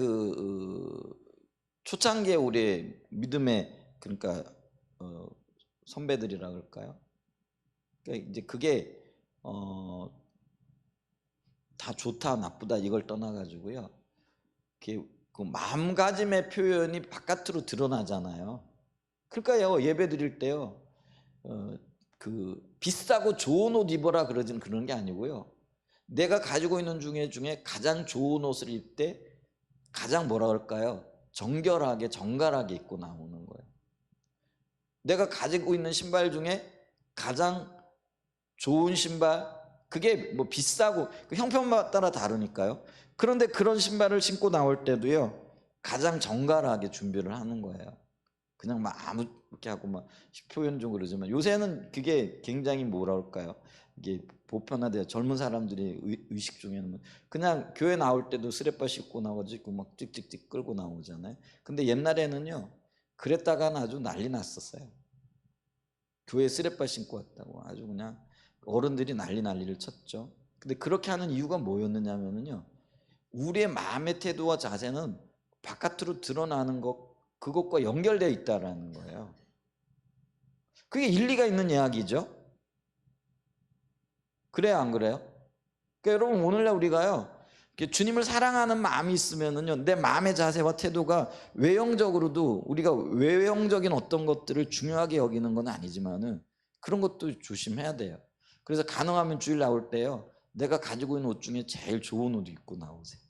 초창기에 우리의 믿음의 그러니까 선배들이라 그럴까요? 그러니까 이제 그게 다 좋다 나쁘다 이걸 떠나가지고요. 그 마음가짐의 표현이 바깥으로 드러나잖아요. 그러니까요 예배 드릴 때요 그 비싸고 좋은 옷 입어라 그러지는 그런 게 아니고요. 내가 가지고 있는 중에 가장 좋은 옷을 입을 때 가장 뭐라 그럴까요? 정결하게 정갈하게 입고 나오는 거예요. 내가 가지고 있는 신발 중에 가장 좋은 신발, 그게 뭐 비싸고 형편마다 따라 다르니까요. 그런데 그런 신발을 신고 나올 때도요 가장 정갈하게 준비를 하는 거예요. 그냥 막 아무 이렇게 하고 막 표현적으로 그러지만 요새는 그게 굉장히 뭐라 할까요? 이게 보편화돼요. 젊은 사람들이 의식 중에는 그냥 교회 나올 때도 스레빠 씻고 나오지고 막 찍찍찍 끌고 나오잖아요. 근데 옛날에는요, 그랬다가는 아주 난리 났었어요. 교회 스레빠 신고 왔다고 아주 그냥 어른들이 난리를 쳤죠. 근데 그렇게 하는 이유가 뭐였느냐면요, 우리의 마음의 태도와 자세는 바깥으로 드러나는 것, 그것과 연결되어 있다라는 거예요. 그게 일리가 있는 이야기죠. 그래요, 안 그래요? 그러니까 여러분, 오늘날 우리가요, 주님을 사랑하는 마음이 있으면은요, 내 마음의 자세와 태도가 외형적으로도, 우리가 외형적인 어떤 것들을 중요하게 여기는 건 아니지만은 그런 것도 조심해야 돼요. 그래서 가능하면 주일 나올 때요, 내가 가지고 있는 옷 중에 제일 좋은 옷 입고 나오세요.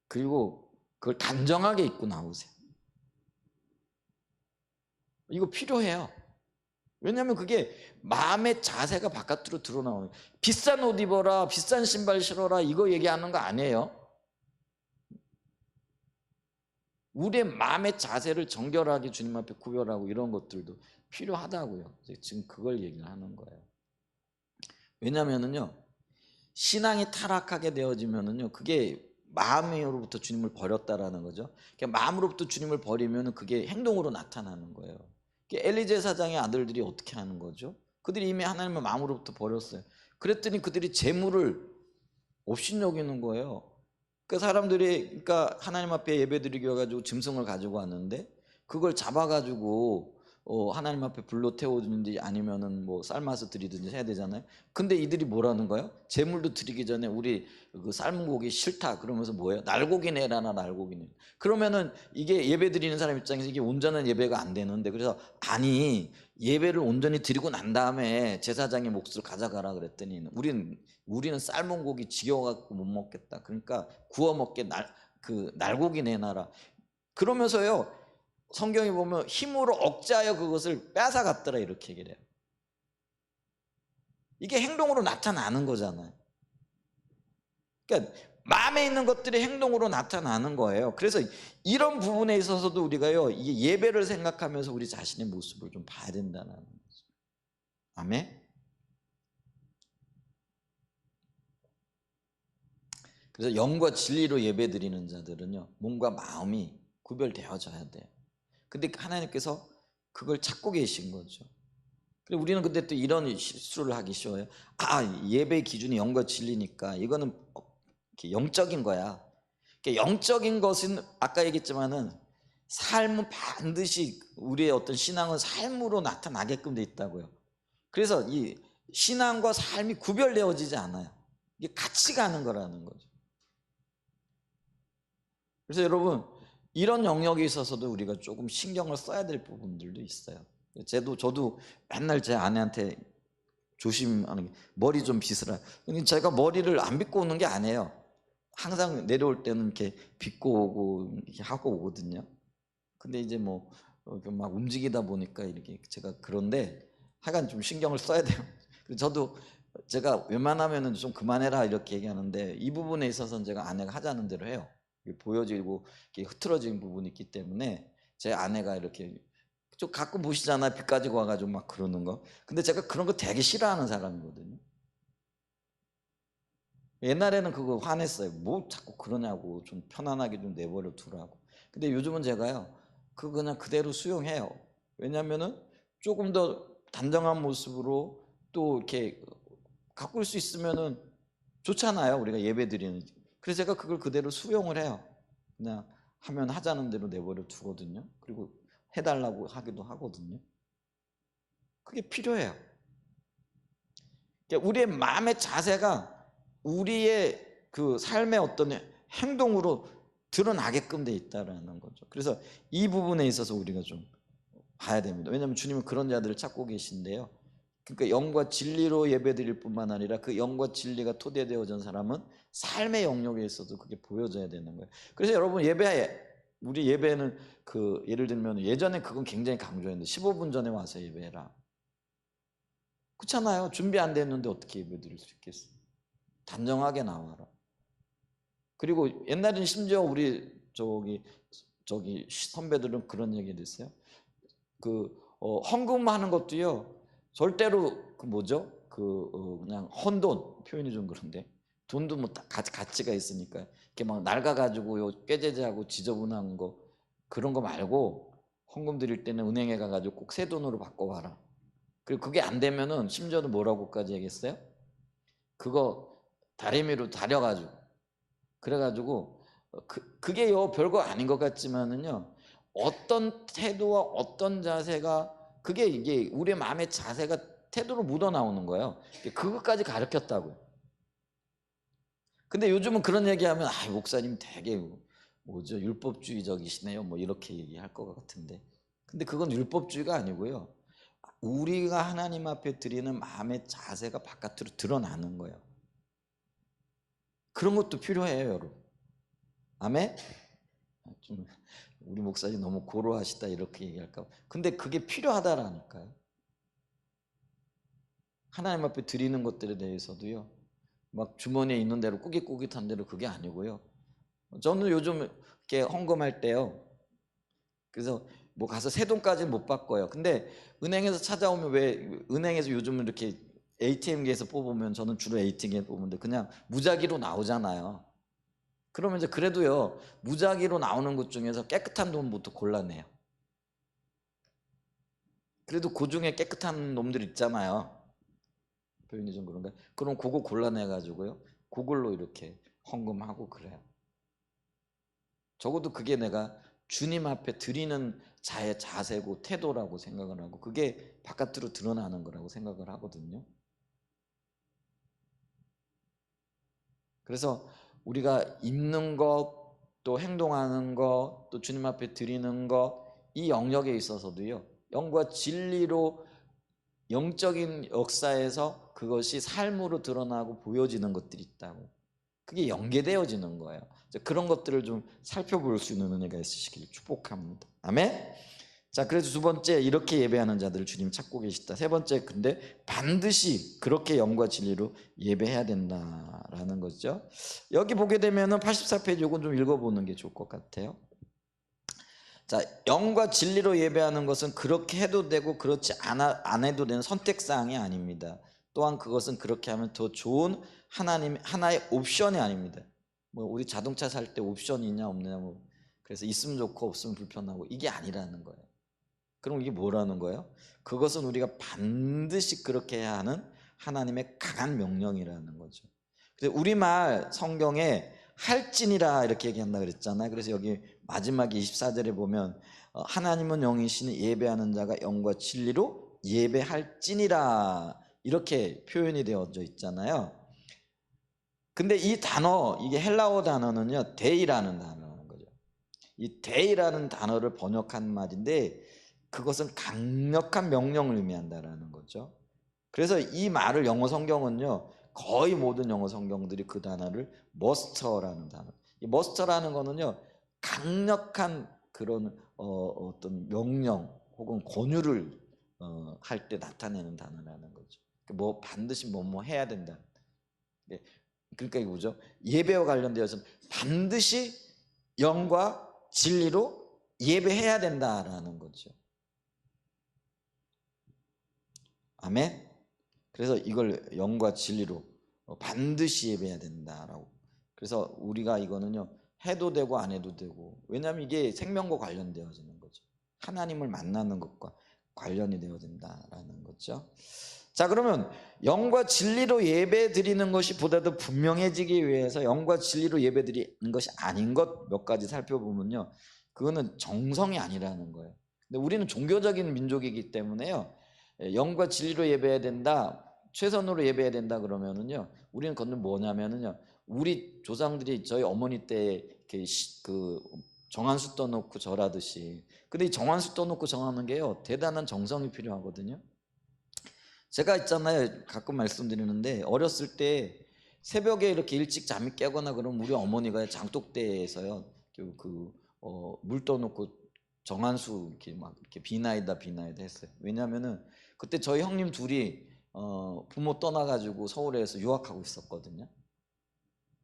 그리고 그걸 단정하게 입고 나오세요. 이거 필요해요. 왜냐하면 그게 마음의 자세가 바깥으로 드러나오는, 비싼 옷 입어라, 비싼 신발 신어라, 이거 얘기하는 거 아니에요. 우리의 마음의 자세를 정결하게 주님 앞에 구별하고 이런 것들도 필요하다고요. 지금 그걸 얘기를 하는 거예요. 왜냐하면요, 신앙이 타락하게 되어지면은요, 그게 마음으로부터 주님을 버렸다라는 거죠. 마음으로부터 주님을 버리면 그게 행동으로 나타나는 거예요. 엘리제 사장의 아들들이 어떻게 하는 거죠? 그들이 이미 하나님의 마음으로부터 버렸어요. 그랬더니 그들이 재물을 업신여기는 거예요. 그 사람들이, 그러니까 하나님 앞에 예배드리기 와가지고 짐승을 가지고 왔는데 그걸 잡아가지고 하나님 앞에 불로 태우든지 아니면은 뭐 삶아서 드리든지 해야 되잖아요. 근데 이들이 뭐라는 거예요? 제물도 드리기 전에 우리 그 삶은 고기 싫다 그러면서 뭐예요? 날고기 내라나, 날고기 내. 그러면은 이게 예배 드리는 사람 입장에서 이게 온전한 예배가 안 되는데, 그래서 아니, 예배를 온전히 드리고 난 다음에 제사장의 몫을 가져가라 그랬더니 우리는 삶은 고기 지겨워갖고 못 먹겠다. 그러니까 구워 먹게 날고기 내놔라. 그러면서요, 성경에 보면 힘으로 억제하여 그것을 뺏어갔더라 이렇게 얘기를 해요. 이게 행동으로 나타나는 거잖아요. 그러니까 마음에 있는 것들이 행동으로 나타나는 거예요. 그래서 이런 부분에 있어서도 우리가요, 이게 예배를 생각하면서 우리 자신의 모습을 좀 봐야 된다는 거죠. 아멘. 그래서 영과 진리로 예배드리는 자들은요, 몸과 마음이 구별되어져야 돼요. 근데 하나님께서 그걸 찾고 계신 거죠. 그리고 우리는 근데 또 이런 실수를 하기 쉬워요. 예배 기준이 영과 진리니까 이거는 영적인 거야. 영적인 것은 아까 얘기했지만은 삶은 반드시, 우리의 어떤 신앙은 삶으로 나타나게끔 돼 있다고요. 그래서 이 신앙과 삶이 구별되어지지 않아요. 이게 같이 가는 거라는 거죠. 그래서 여러분, 이런 영역에 있어서도 우리가 조금 신경을 써야 될 부분들도 있어요. 저도 맨날 제 아내한테 조심하는 게, 머리 좀 빗으라. 근데 제가 머리를 안 빗고 오는 게 아니에요. 항상 내려올 때는 이렇게 빗고 오고 이렇게 하고 오거든요. 근데 이제 뭐 막 움직이다 보니까 이렇게 제가, 그런데 하여간 좀 신경을 써야 돼요. 저도 제가 웬만하면은 좀 그만해라 이렇게 얘기하는데, 이 부분에 있어서는 제가 아내가 하자는 대로 해요. 보여지고 이렇게 흐트러진 부분이 있기 때문에 제 아내가 이렇게 좀 가끔 보시잖아요. 빗 가지고 와가지고 막 그러는 거. 근데 제가 그런 거 되게 싫어하는 사람이거든요. 옛날에는 그거 화냈어요. 뭐 자꾸 그러냐고, 좀 편안하게 좀 내버려 두라고. 근데 요즘은 제가요, 그거 그냥 그대로 수용해요. 왜냐면은 조금 더 단정한 모습으로 또 이렇게 가꿀 수 있으면은 좋잖아요. 우리가 예배 드리는. 그래서 제가 그걸 그대로 수용을 해요. 그냥 하면 하자는 대로 내버려 두거든요. 그리고 해달라고 하기도 하거든요. 그게 필요해요. 그러니까 우리의 마음의 자세가 우리의 그 삶의 어떤 행동으로 드러나게끔 돼 있다라는 거죠. 그래서 이 부분에 있어서 우리가 좀 봐야 됩니다. 왜냐하면 주님은 그런 자들을 찾고 계신데요. 그러니까 영과 진리로 예배드릴 뿐만 아니라 그 영과 진리가 토대되어진 사람은 삶의 영역에 있어도 그게 보여져야 되는 거예요. 그래서 여러분, 우리 예배는 예를 들면 예전에 그건 굉장히 강조했는데 15분 전에 와서 예배해라. 그렇잖아요. 준비 안 됐는데 어떻게 예배 드릴 수 있겠어요? 단정하게 나와라. 그리고 옛날에는 심지어 우리 저기 선배들은 그런 얘기를 했어요. 헌금하는 것도요, 절대로 그냥 헌돈 표현이 좀 그런데, 돈도 뭐 가치가 있으니까 이렇게 막 낡아가지고 요 꾀죄죄하고 지저분한 거, 그런 거 말고 헌금 드릴 때는 은행에 가가지고 꼭 새 돈으로 바꿔와라. 그리고 그게 안 되면은 심지어는 뭐라고까지 얘기했어요? 그거 다리미로 다려가지고, 그래가지고 그게요 별거 아닌 것 같지만은요, 어떤 태도와 어떤 자세가, 그게 이게 우리의 마음의 자세가 태도로 묻어나오는 거예요. 그것까지 가르쳤다고요. 근데 요즘은 그런 얘기하면 목사님 되게 율법주의적이시네요, 뭐 이렇게 얘기할 것 같은데, 근데 그건 율법주의가 아니고요, 우리가 하나님 앞에 드리는 마음의 자세가 바깥으로 드러나는 거예요. 그런 것도 필요해요, 여러분. 아멘? 좀 우리 목사님 너무 고로하시다 이렇게 얘기할까. 근데 그게 필요하다라니까요. 하나님 앞에 드리는 것들에 대해서도요, 막 주머니에 있는 대로 꾸깃꾸깃한 대로 그게 아니고요. 저는 요즘 이렇게 헌금할 때요, 그래서 뭐 가서 새 돈까지는 못 바꿔요. 근데 은행에서 찾아오면, 왜 은행에서 요즘은 이렇게 ATM기에서 뽑으면, 저는 주로 ATM기에 뽑는데 그냥 무작위로 나오잖아요. 그러면 이제 그래도요, 무작위로 나오는 것 중에서 깨끗한 돈부터 골라내요. 그래도 그 중에 깨끗한 놈들 있잖아요. 표현이 좀 그런가? 그럼 그거 골라내가지고요, 그걸로 이렇게 헌금하고 그래요. 적어도 그게 내가 주님 앞에 드리는 자세고 태도라고 생각을 하고, 그게 바깥으로 드러나는 거라고 생각을 하거든요. 그래서 우리가 입는 것, 또 행동하는 것, 또 주님 앞에 드리는 것, 이 영역에 있어서도요, 영과 진리로 영적인 역사에서 그것이 삶으로 드러나고 보여지는 것들이 있다고. 그게 연계되어지는 거예요. 그런 것들을 좀 살펴볼 수 있는 은혜가 있으시길 축복합니다. 아멘. 자, 그래서 두 번째, 이렇게 예배하는 자들을 주님 찾고 계시다. 세 번째, 근데 반드시 그렇게 영과 진리로 예배해야 된다라는 거죠. 여기 보게 되면은 84페이지, 이건 좀 읽어보는 게 좋을 것 같아요. 자, 영과 진리로 예배하는 것은 그렇게 해도 되고 그렇지 안 해도 되는 선택사항이 아닙니다. 또한 그것은 그렇게 하면 더 좋은 하나의 옵션이 아닙니다. 뭐 우리 자동차 살 때 옵션이 있냐 없느냐, 뭐 그래서 있으면 좋고 없으면 불편하고, 이게 아니라는 거예요. 그럼 이게 뭐라는 거예요? 그것은 우리가 반드시 그렇게 해야 하는 하나님의 강한 명령이라는 거죠. 그래서 우리말 성경에 할지니라 이렇게 얘기한다 그랬잖아요. 그래서 여기 마지막 24절에 보면 하나님은 영이시니 예배하는 자가 영과 진리로 예배할지니라 이렇게 표현이 되어져 있잖아요. 근데 이 단어, 이게 헬라어 단어는요, 데이라는 단어라는 거죠. 이 데이라는 단어를 번역한 말인데, 그것은 강력한 명령을 의미한다라는 거죠. 그래서 이 말을 영어 성경은요, 거의 모든 영어 성경들이 그 단어를 머스터라는 단어. 이 머스터라는 거는요, 강력한 그런 어떤 명령 혹은 권유를 할 때 나타내는 단어라는 거죠. 뭐 반드시 뭐 해야 된다. 그러니까 이게 뭐죠? 예배와 관련되어서는 반드시 영과 진리로 예배해야 된다라는 거죠. 아멘. 그래서 이걸 영과 진리로 반드시 예배해야 된다라고. 그래서 우리가 이거는요, 해도 되고 안 해도 되고, 왜냐하면 이게 생명과 관련되어지는 거죠. 하나님을 만나는 것과 관련이 되어진다라는 거죠. 자, 그러면 영과 진리로 예배 드리는 것이 보다 더 분명해지기 위해서 영과 진리로 예배 드리는 것이 아닌 것 몇 가지 살펴보면요, 그거는 정성이 아니라는 거예요. 근데 우리는 종교적인 민족이기 때문에요, 영과 진리로 예배해야 된다, 최선으로 예배해야 된다 그러면은요, 우리는 그건 뭐냐면은요, 우리 조상들이 저희 어머니 때 이렇게 그 정한수 떠놓고 절하듯이. 근데 이 정한수 떠놓고 정하는 게요, 대단한 정성이 필요하거든요. 제가 있잖아요, 가끔 말씀드리는데, 어렸을 때 새벽에 이렇게 일찍 잠이 깨거나 그러면 우리 어머니가 장독대에서요, 물 떠놓고 정한수 이렇게 막 이렇게 비나이다 했어요. 왜냐면은 그때 저희 형님 둘이 부모 떠나가지고 서울에서 유학하고 있었거든요.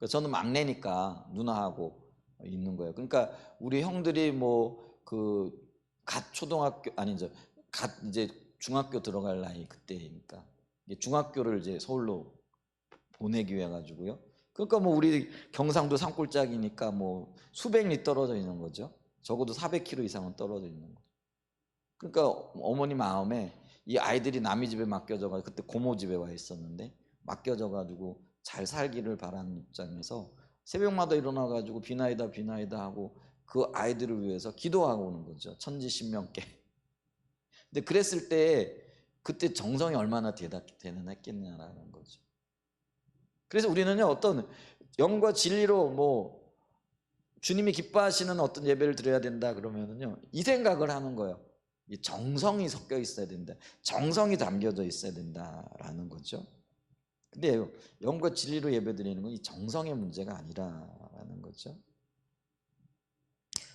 저는 막내니까 누나하고 있는 거예요. 그러니까 우리 형들이 뭐 그 갓 초등학교 아니죠, 갓 이제 중학교 들어갈 나이 그때니까 이제 중학교를 이제 서울로 보내기 위해 가지고요. 그러니까 뭐 우리 경상도 산골짜기니까 뭐 수백 리 떨어져 있는 거죠. 적어도 400km 이상은 떨어져 있는 거죠. 그러니까 어머니 마음에 이 아이들이 남의 집에 맡겨져 가지고, 그때 고모 집에 와 있었는데 맡겨져 가지고 잘 살기를 바라는 입장에서 새벽마다 일어나 가지고 비나이다 비나이다 하고 그 아이들을 위해서 기도하고 오는 거죠. 천지신명께. 근데 그랬을 때 그때 정성이 얼마나 대단했겠냐라는 거죠. 그래서 우리는요, 어떤 영과 진리로 뭐 주님이 기뻐하시는 어떤 예배를 드려야 된다 그러면은요, 이 생각을 하는 거예요. 이 정성이 섞여 있어야 된다. 정성이 담겨져 있어야 된다라는 거죠. 근데 영과 진리로 예배 드리는 건 이 정성의 문제가 아니라는 거죠.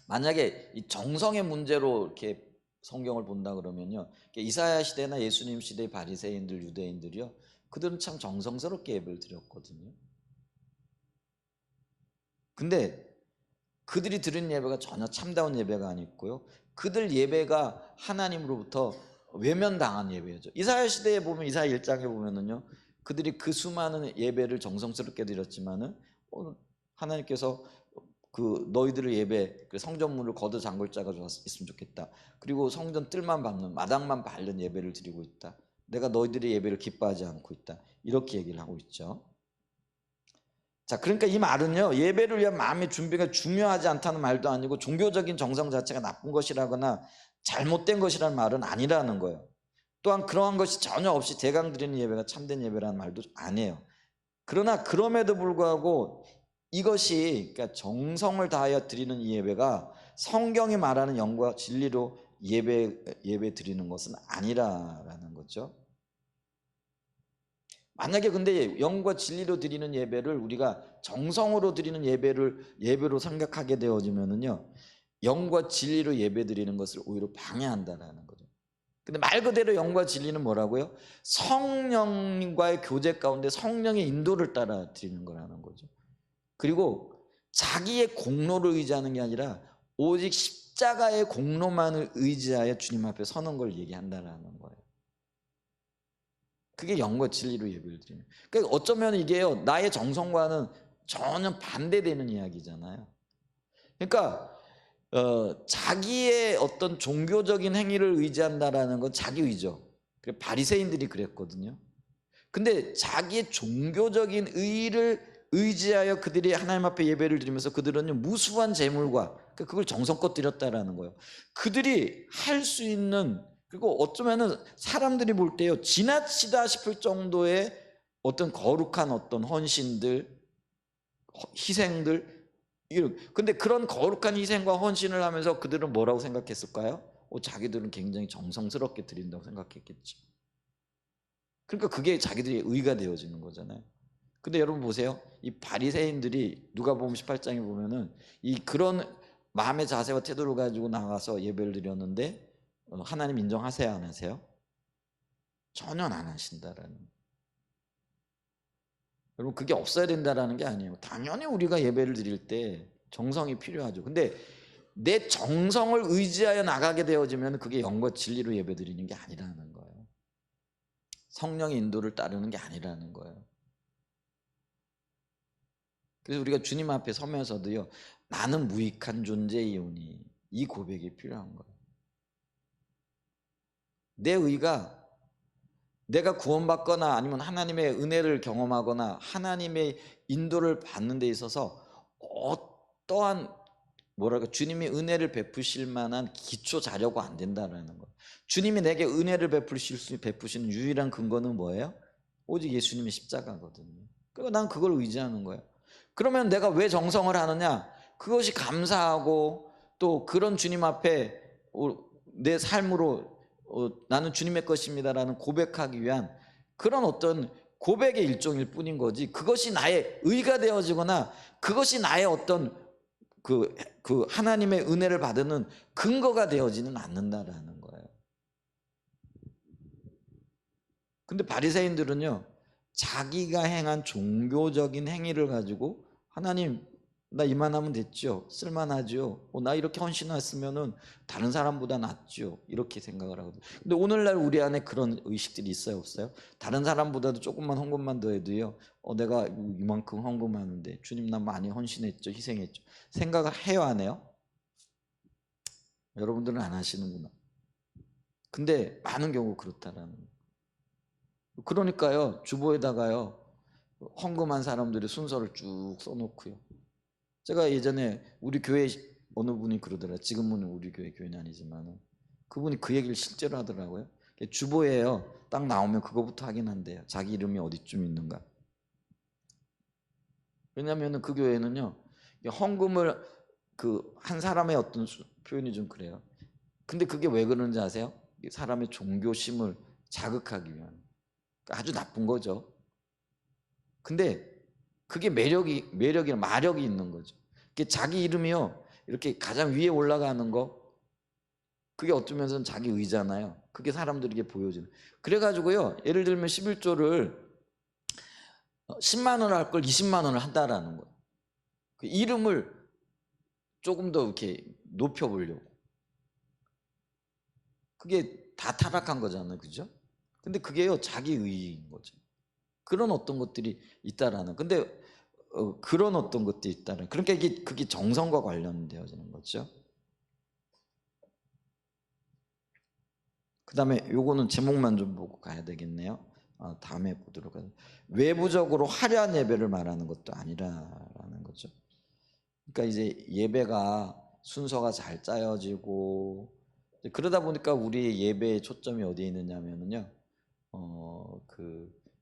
만약에 이 정성의 문제로 이렇게 성경을 본다 그러면요, 이사야 시대나 예수님 시대의 바리새인들, 유대인들이요, 그들은 참 정성스럽게 예배를 드렸거든요. 근데 그들이 드린 예배가 전혀 참다운 예배가 아니었고요, 그들 예배가 하나님으로부터 외면당한 예배죠. 이사야 시대에 보면, 이사야 1장에 보면은요, 그들이 그 수많은 예배를 정성스럽게 드렸지만은 하나님께서 그 너희들의 예배, 그 성전문을 걷어 잠글 자가 있으면 좋겠다. 그리고 성전 뜰만 밟는, 마당만 밟는 예배를 드리고 있다. 내가 너희들의 예배를 기뻐하지 않고 있다. 이렇게 얘기를 하고 있죠. 자, 그러니까 이 말은요, 예배를 위한 마음의 준비가 중요하지 않다는 말도 아니고 종교적인 정성 자체가 나쁜 것이라거나 잘못된 것이라는 말은 아니라는 거예요. 또한 그러한 것이 전혀 없이 대강 드리는 예배가 참된 예배라는 말도 아니에요. 그러나 그럼에도 불구하고 이것이, 그러니까 정성을 다하여 드리는 이 예배가 성경이 말하는 영과 진리로 예배 드리는 것은 아니라는 거죠. 만약에 근데 영과 진리로 드리는 예배를 우리가 정성으로 드리는 예배로 생각하게 되어지면은요, 영과 진리로 예배 드리는 것을 오히려 방해한다라는 거죠. 근데 말 그대로 영과 진리는 뭐라고요? 성령과의 교제 가운데 성령의 인도를 따라 드리는 거라는 거죠. 그리고 자기의 공로를 의지하는 게 아니라 오직 십자가의 공로만을 의지하여 주님 앞에 서는 걸 얘기한다라는 거예요. 그게 영과 진리로 예배를 드리는. 그러니까 어쩌면 이게요, 나의 정성과는 전혀 반대되는 이야기잖아요. 그러니까 자기의 어떤 종교적인 행위를 의지한다라는 건 자기 의죠. 바리새인들이 그랬거든요. 근데 자기의 종교적인 의의를 의지하여 그들이 하나님 앞에 예배를 드리면서 그들은 무수한 재물과 그걸 정성껏 드렸다라는 거예요. 그들이 할 수 있는, 그리고 어쩌면은 사람들이 볼 때요, 지나치다 싶을 정도의 어떤 거룩한 어떤 헌신들, 희생들, 근데 그런 거룩한 희생과 헌신을 하면서 그들은 뭐라고 생각했을까요? 자기들은 굉장히 정성스럽게 드린다고 생각했겠죠. 그러니까 그게 자기들의 의가 되어지는 거잖아요. 근데 여러분 보세요. 이 바리새인들이 누가복음 18장에 보면은 이 그런 마음의 자세와 태도를 가지고 나가서 예배를 드렸는데 하나님 인정하세요, 안 하세요? 전혀 안 하신다라는. 여러분, 그게 없어야 된다라는 게 아니에요. 당연히 우리가 예배를 드릴 때 정성이 필요하죠. 근데 내 정성을 의지하여 나가게 되어지면 그게 영과 진리로 예배 드리는 게 아니라는 거예요. 성령의 인도를 따르는 게 아니라는 거예요. 그래서 우리가 주님 앞에 서면서도요, 나는 무익한 존재이오니, 이 고백이 필요한 거예요. 내 의가 내가 구원받거나 아니면 하나님의 은혜를 경험하거나 하나님의 인도를 받는 데 있어서 어떠한 주님이 은혜를 베푸실 만한 기초 자료가 안 된다는 거예요. 주님이 내게 은혜를 베푸시는 유일한 근거는 뭐예요? 오직 예수님의 십자가거든요. 그리고 난 그걸 의지하는 거예요. 그러면 내가 왜 정성을 하느냐? 그것이 감사하고 또 그런 주님 앞에 내 삶으로 나는 주님의 것입니다라는 고백하기 위한 그런 어떤 고백의 일종일 뿐인 거지, 그것이 나의 의가 되어지거나 그것이 나의 어떤 그 하나님의 은혜를 받는 근거가 되어지는 않는다라는 거예요. 근데 바리새인들은요, 자기가 행한 종교적인 행위를 가지고 하나님, 나 이만하면 됐죠. 쓸만하죠. 나 이렇게 헌신했으면은 다른 사람보다 낫죠. 이렇게 생각을 하거든요. 근데 오늘날 우리 안에 그런 의식들이 있어요, 없어요? 다른 사람보다도 조금만 헌금만 더 해도요. 내가 이만큼 헌금하는데 주님 나 많이 헌신했죠, 희생했죠. 생각을 해요, 안 해요? 여러분들은 안 하시는구나. 근데 많은 경우 그렇다라는 거예요. 그러니까요, 주보에다가요, 헌금한 사람들의 순서를 쭉 써놓고요. 제가 예전에 우리 교회 어느 분이 그러더라고요. 지금은 우리 교회는 아니지만 그분이 그 얘기를 실제로 하더라고요. 주보예요. 딱 나오면 그거부터 확인한대요. 자기 이름이 어디쯤 있는가. 왜냐하면 그 교회는요, 헌금을 한 사람의 어떤 표현이 좀 그래요. 근데 그게 왜 그러는지 아세요? 사람의 종교심을 자극하기 위한, 아주 나쁜 거죠. 근데 그게 마력이 있는 거죠. 자기 이름이요, 이렇게 가장 위에 올라가는 거, 그게 어떤 면에서는 자기 의잖아요. 그게 사람들에게 보여지는. 그래가지고요, 예를 들면 11조를 10만 원 할 걸 20만 원을 한다라는 거예요. 그 이름을 조금 더 이렇게 높여보려고. 그게 다 타락한 거잖아요, 그죠? 근데 그게요, 자기 의인 거죠. 그런 어떤 것들이 있다라는. 근데 그런 어떤 것들이 있다라는. 그러니까 그게 정성과 관련되어지는 거죠. 그 다음에 요거는 제목만 좀 보고 가야 되겠네요. 다음에 보도록 하죠. 외부적으로 화려한 예배를 말하는 것도 아니라라는 거죠. 그러니까 이제 예배가 순서가 잘 짜여지고, 그러다 보니까 우리 예배의 초점이 어디에 있느냐면요.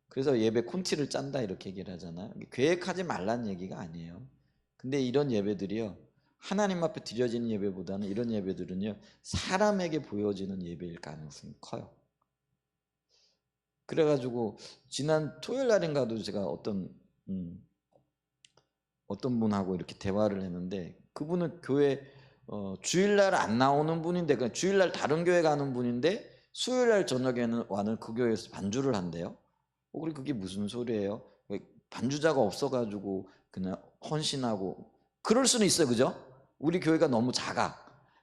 그래서 예배 콘티를 짠다 이렇게 얘기를 하잖아요. 계획하지 말라는 얘기가 아니에요. 근데 이런 예배들이요, 하나님 앞에 드려지는 예배보다는 이런 예배들은요, 사람에게 보여지는 예배일 가능성이 커요. 그래가지고 지난 토요일 날인가도 제가 어떤 분하고 이렇게 대화를 했는데, 그분은 교회 주일날 안 나오는 분인데, 그냥 주일날 다른 교회 가는 분인데 수요일날 저녁에는 와는 그 교회에서 반주를 한대요. 그리고 그게 무슨 소리예요? 반주자가 없어가지고 그냥 헌신하고, 그럴 수는 있어요, 그죠? 우리 교회가 너무 작아.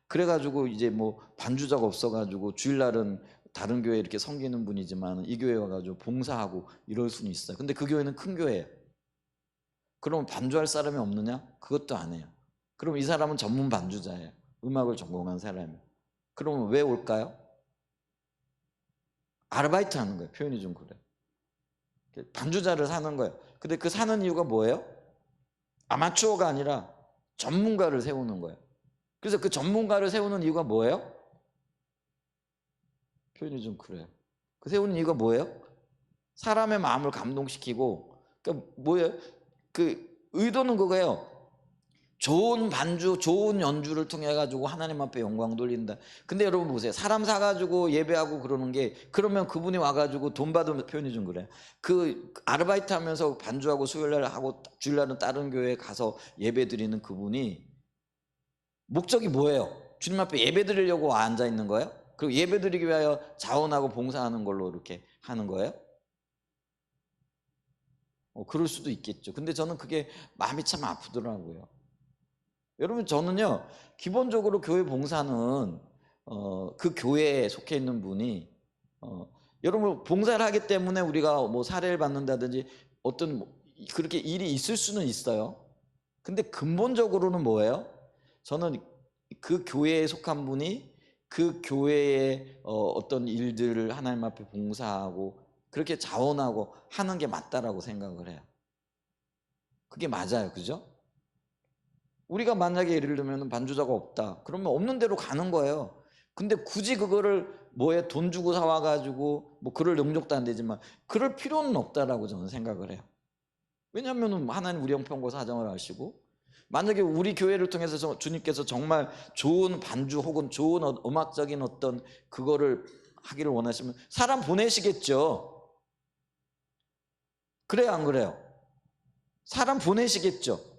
그래가지고 이제 뭐 반주자가 없어가지고 주일날은 다른 교회 이렇게 섬기는 분이지만 이 교회 와가지고 봉사하고 이럴 수는 있어요. 근데 그 교회는 큰 교회예요. 그럼 반주할 사람이 없느냐? 그것도 안 해요. 그럼 이 사람은 전문 반주자예요. 음악을 전공한 사람이에요. 그러면 왜 올까요? 아르바이트 하는 거예요. 표현이 좀 그래요. 반주자를 사는 거예요. 근데 그 사는 이유가 뭐예요? 아마추어가 아니라 전문가를 세우는 거예요. 그래서 그 전문가를 세우는 이유가 뭐예요? 표현이 좀 그래요. 그 세우는 이유가 뭐예요? 사람의 마음을 감동시키고, 그러니까 뭐예요? 그 의도는 그거예요. 좋은 반주, 좋은 연주를 통해 가지고 하나님 앞에 영광 돌린다. 근데 여러분 보세요. 사람 사가지고 예배하고 그러는 게, 그러면 그분이 와가지고 돈 받으면, 표현이 좀 그래요. 그 아르바이트 하면서 반주하고 수요일날 하고 주일날은 다른 교회에 가서 예배 드리는 그분이 목적이 뭐예요? 주님 앞에 예배 드리려고 앉아 있는 거예요? 그리고 예배 드리기 위하여 자원하고 봉사하는 걸로 이렇게 하는 거예요? 그럴 수도 있겠죠. 근데 저는 그게 마음이 참 아프더라고요. 여러분, 저는요, 기본적으로 교회 봉사는 그 교회에 속해 있는 분이 여러분 봉사를 하기 때문에 우리가 뭐 사례를 받는다든지 어떤 그렇게 일이 있을 수는 있어요. 근데 근본적으로는 뭐예요? 저는 그 교회에 속한 분이 그 교회의 어떤 일들을 하나님 앞에 봉사하고 그렇게 자원하고 하는 게 맞다라고 생각을 해요. 그게 맞아요, 그죠? 우리가 만약에 예를 들면 반주자가 없다, 그러면 없는 대로 가는 거예요. 근데 굳이 그거를 뭐에 돈 주고 사와가지고 뭐 그럴 능력도 안 되지만 그럴 필요는 없다라고 저는 생각을 해요. 왜냐하면 하나님 우리 형편과 사정을 아시고, 만약에 우리 교회를 통해서 주님께서 정말 좋은 반주 혹은 좋은 음악적인 어떤 그거를 하기를 원하시면 사람 보내시겠죠. 그래요, 안 그래요? 사람 보내시겠죠.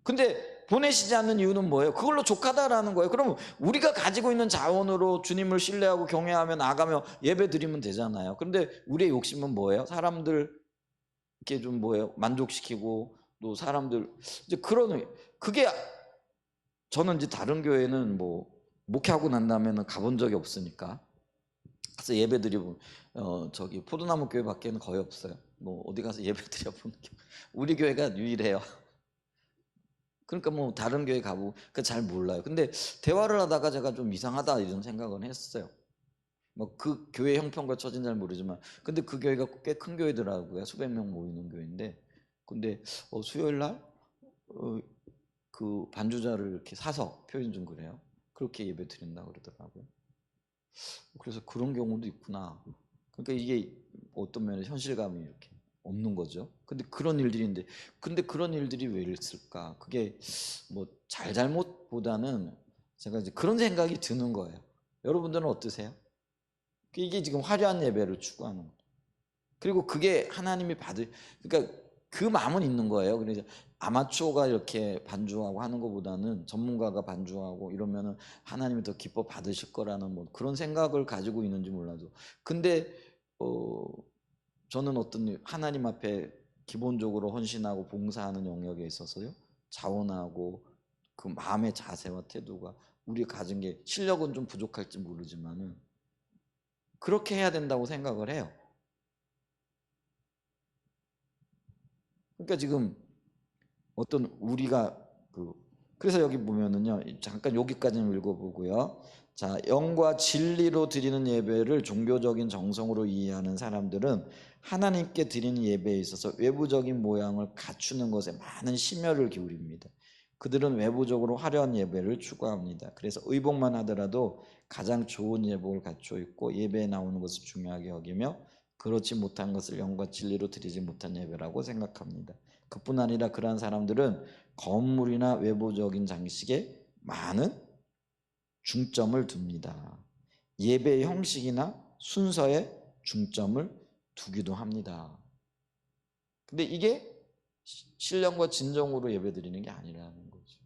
근데 보내시지 않는 이유는 뭐예요? 그걸로 족하다라는 거예요. 그럼 우리가 가지고 있는 자원으로 주님을 신뢰하고 경외하며 나가며 예배 드리면 되잖아요. 그런데 우리의 욕심은 뭐예요? 사람들 이렇게 좀 뭐예요? 만족시키고 또 사람들 이제 그런 그게 저는 이제 다른 교회는 뭐 목회하고 난 다음에는 가본 적이 없으니까 그래서 예배 드리고 저기 포도나무 교회밖에는 거의 없어요. 뭐 어디 가서 예배 드려보는 게 우리 교회가 유일해요. 그러니까 뭐 다른 교회 가보고 잘 몰라요. 근데 대화를 하다가 제가 좀 이상하다 이런 생각은 했어요. 뭐 그 교회 형편과 처지는 잘 모르지만 근데 그 교회가 꽤 큰 교회더라고요. 수백 명 모이는 교회인데 근데 수요일 날 그 반주자를 이렇게 사서 표현 좀 그래요. 그렇게 예배 드린다 그러더라고요. 그래서 그런 경우도 있구나. 그러니까 이게 어떤 면에 현실감이 이렇게 없는 거죠. 근데 그런 일들인데, 근데 그런 일들이 왜 있을까? 그게 뭐 잘잘못보다는 제가 이제 그런 생각이 드는 거예요. 여러분들은 어떠세요? 이게 지금 화려한 예배를 추구하는 거예요. 그리고 그게 하나님이 그러니까 그 마음은 있는 거예요. 그래서 아마추어가 이렇게 반주하고 하는 것보다는 전문가가 반주하고 이러면은 하나님이 더 기뻐 받으실 거라는 뭐 그런 생각을 가지고 있는지 몰라도. 근데 저는 어떤 하나님 앞에 기본적으로 헌신하고 봉사하는 영역에 있어서요, 자원하고 그 마음의 자세와 태도가 우리 가진 게 실력은 좀 부족할지 모르지만은 그렇게 해야 된다고 생각을 해요. 그러니까 지금 어떤 우리가 그래서 여기 보면은요, 잠깐 여기까지는 읽어보고요. 자, 영과 진리로 드리는 예배를 종교적인 정성으로 이해하는 사람들은 하나님께 드리는 예배에 있어서 외부적인 모양을 갖추는 것에 많은 심혈을 기울입니다. 그들은 외부적으로 화려한 예배를 추구합니다. 그래서 의복만 하더라도 가장 좋은 예복을 갖추어 있고 예배에 나오는 것을 중요하게 여기며 그렇지 못한 것을 영과 진리로 드리지 못한 예배라고 생각합니다. 그뿐 아니라 그러한 사람들은 건물이나 외부적인 장식에 많은 중점을 둡니다. 예배 형식이나 순서에 중점을 두기도 합니다. 근데 이게 신령과 진정으로 예배 드리는 게 아니라는 거죠.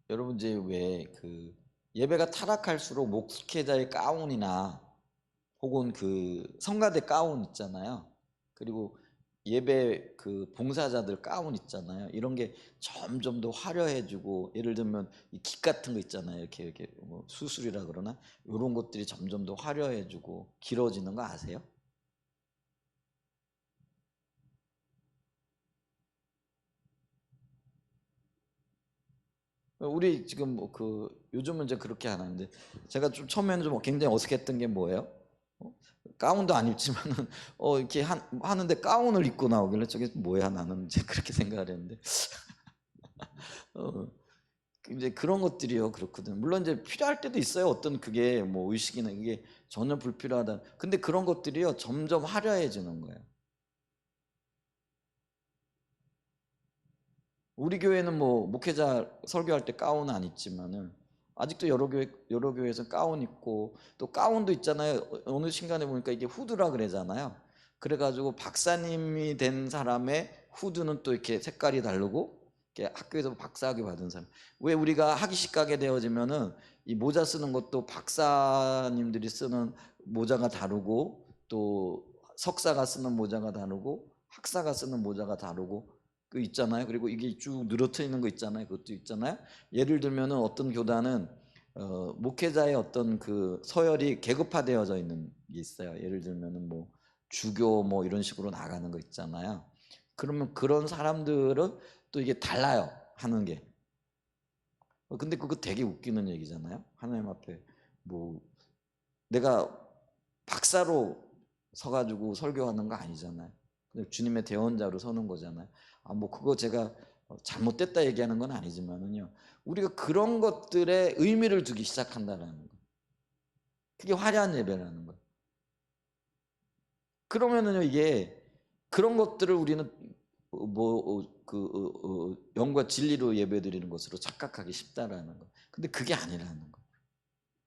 여러분 이제 왜 예배가 타락할수록 목회자의 가운이나 혹은 성가대 가운 있잖아요. 그리고 예배 봉사자들 가운 있잖아요. 이런 게 점점 더 화려해지고, 예를 들면 이 깃 같은 거 있잖아요. 이렇게 뭐 수술이라 그러나 이런 것들이 점점 더 화려해지고 길어지는 거 아세요? 우리 지금 요즘은 이제 그렇게 안 하는데 제가 좀 처음에는 좀 굉장히 어색했던 게 뭐예요? 가운도 안 입지만은 이렇게 하는데 가운을 입고 나오길래 저게 뭐야 나는 이제 그렇게 생각을 했는데 어, 이제 그런 것들이요 그렇거든. 물론 이제 필요할 때도 있어요. 어떤 그게 뭐 의식이나 이게 전혀 불필요하다. 근데 그런 것들이요 점점 화려해지는 거예요. 우리 교회는 뭐 목회자 설교할 때 가운 안 입지만은 아직도 여러 교회에서 가운 입고 또 가운도 있잖아요. 어느 순간에 보니까 이게 후드라 그러잖아요. 그래가지고 박사님이 된 사람의 후드는 또 이렇게 색깔이 다르고 이렇게 학교에서 박사학위 받은 사람. 왜 우리가 학위식 가게 되어지면은 이 모자 쓰는 것도 박사님들이 쓰는 모자가 다르고 또 석사가 쓰는 모자가 다르고 학사가 쓰는 모자가 다르고 있잖아요. 그리고 이게 쭉 늘어져 있는 거 있잖아요. 그것도 있잖아요. 예를 들면은 어떤 교단은 목회자의 어떤 서열이 계급화되어져 있는 게 있어요. 예를 들면은 뭐 주교 뭐 이런 식으로 나가는 거 있잖아요. 그러면 그런 사람들은 또 이게 달라요. 하는 게. 근데 그거 되게 웃기는 얘기잖아요. 하나님 앞에 뭐 내가 박사로 서가지고 설교하는 거 아니잖아요. 주님의 대언자로 서는 거잖아요. 뭐 그거 제가 잘못됐다 얘기하는 건 아니지만은요. 우리가 그런 것들에 의미를 두기 시작한다라는 거. 그게 화려한 예배라는 거예요. 그러면은요 이게 그런 것들을 우리는 영과 진리로 예배드리는 것으로 착각하기 쉽다라는 거. 근데 그게 아니라는 거.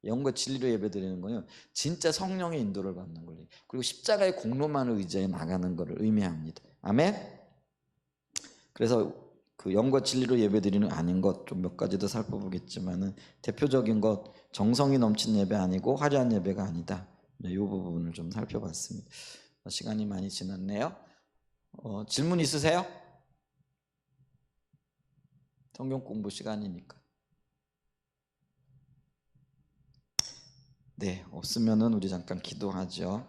영과 진리로 예배드리는 거는 진짜 성령의 인도를 받는 거예요. 그리고 십자가의 공로만을 의지해 나가는 것을 의미합니다. 아멘. 그래서 영과 진리로 예배드리는 아닌 것 좀 몇 가지 더 살펴보겠지만은 대표적인 것 정성이 넘친 예배 아니고 화려한 예배가 아니다. 이 부분을 좀 살펴봤습니다. 시간이 많이 지났네요. 질문 있으세요? 성경 공부 시간이니까. 네, 없으면은 우리 잠깐 기도하죠.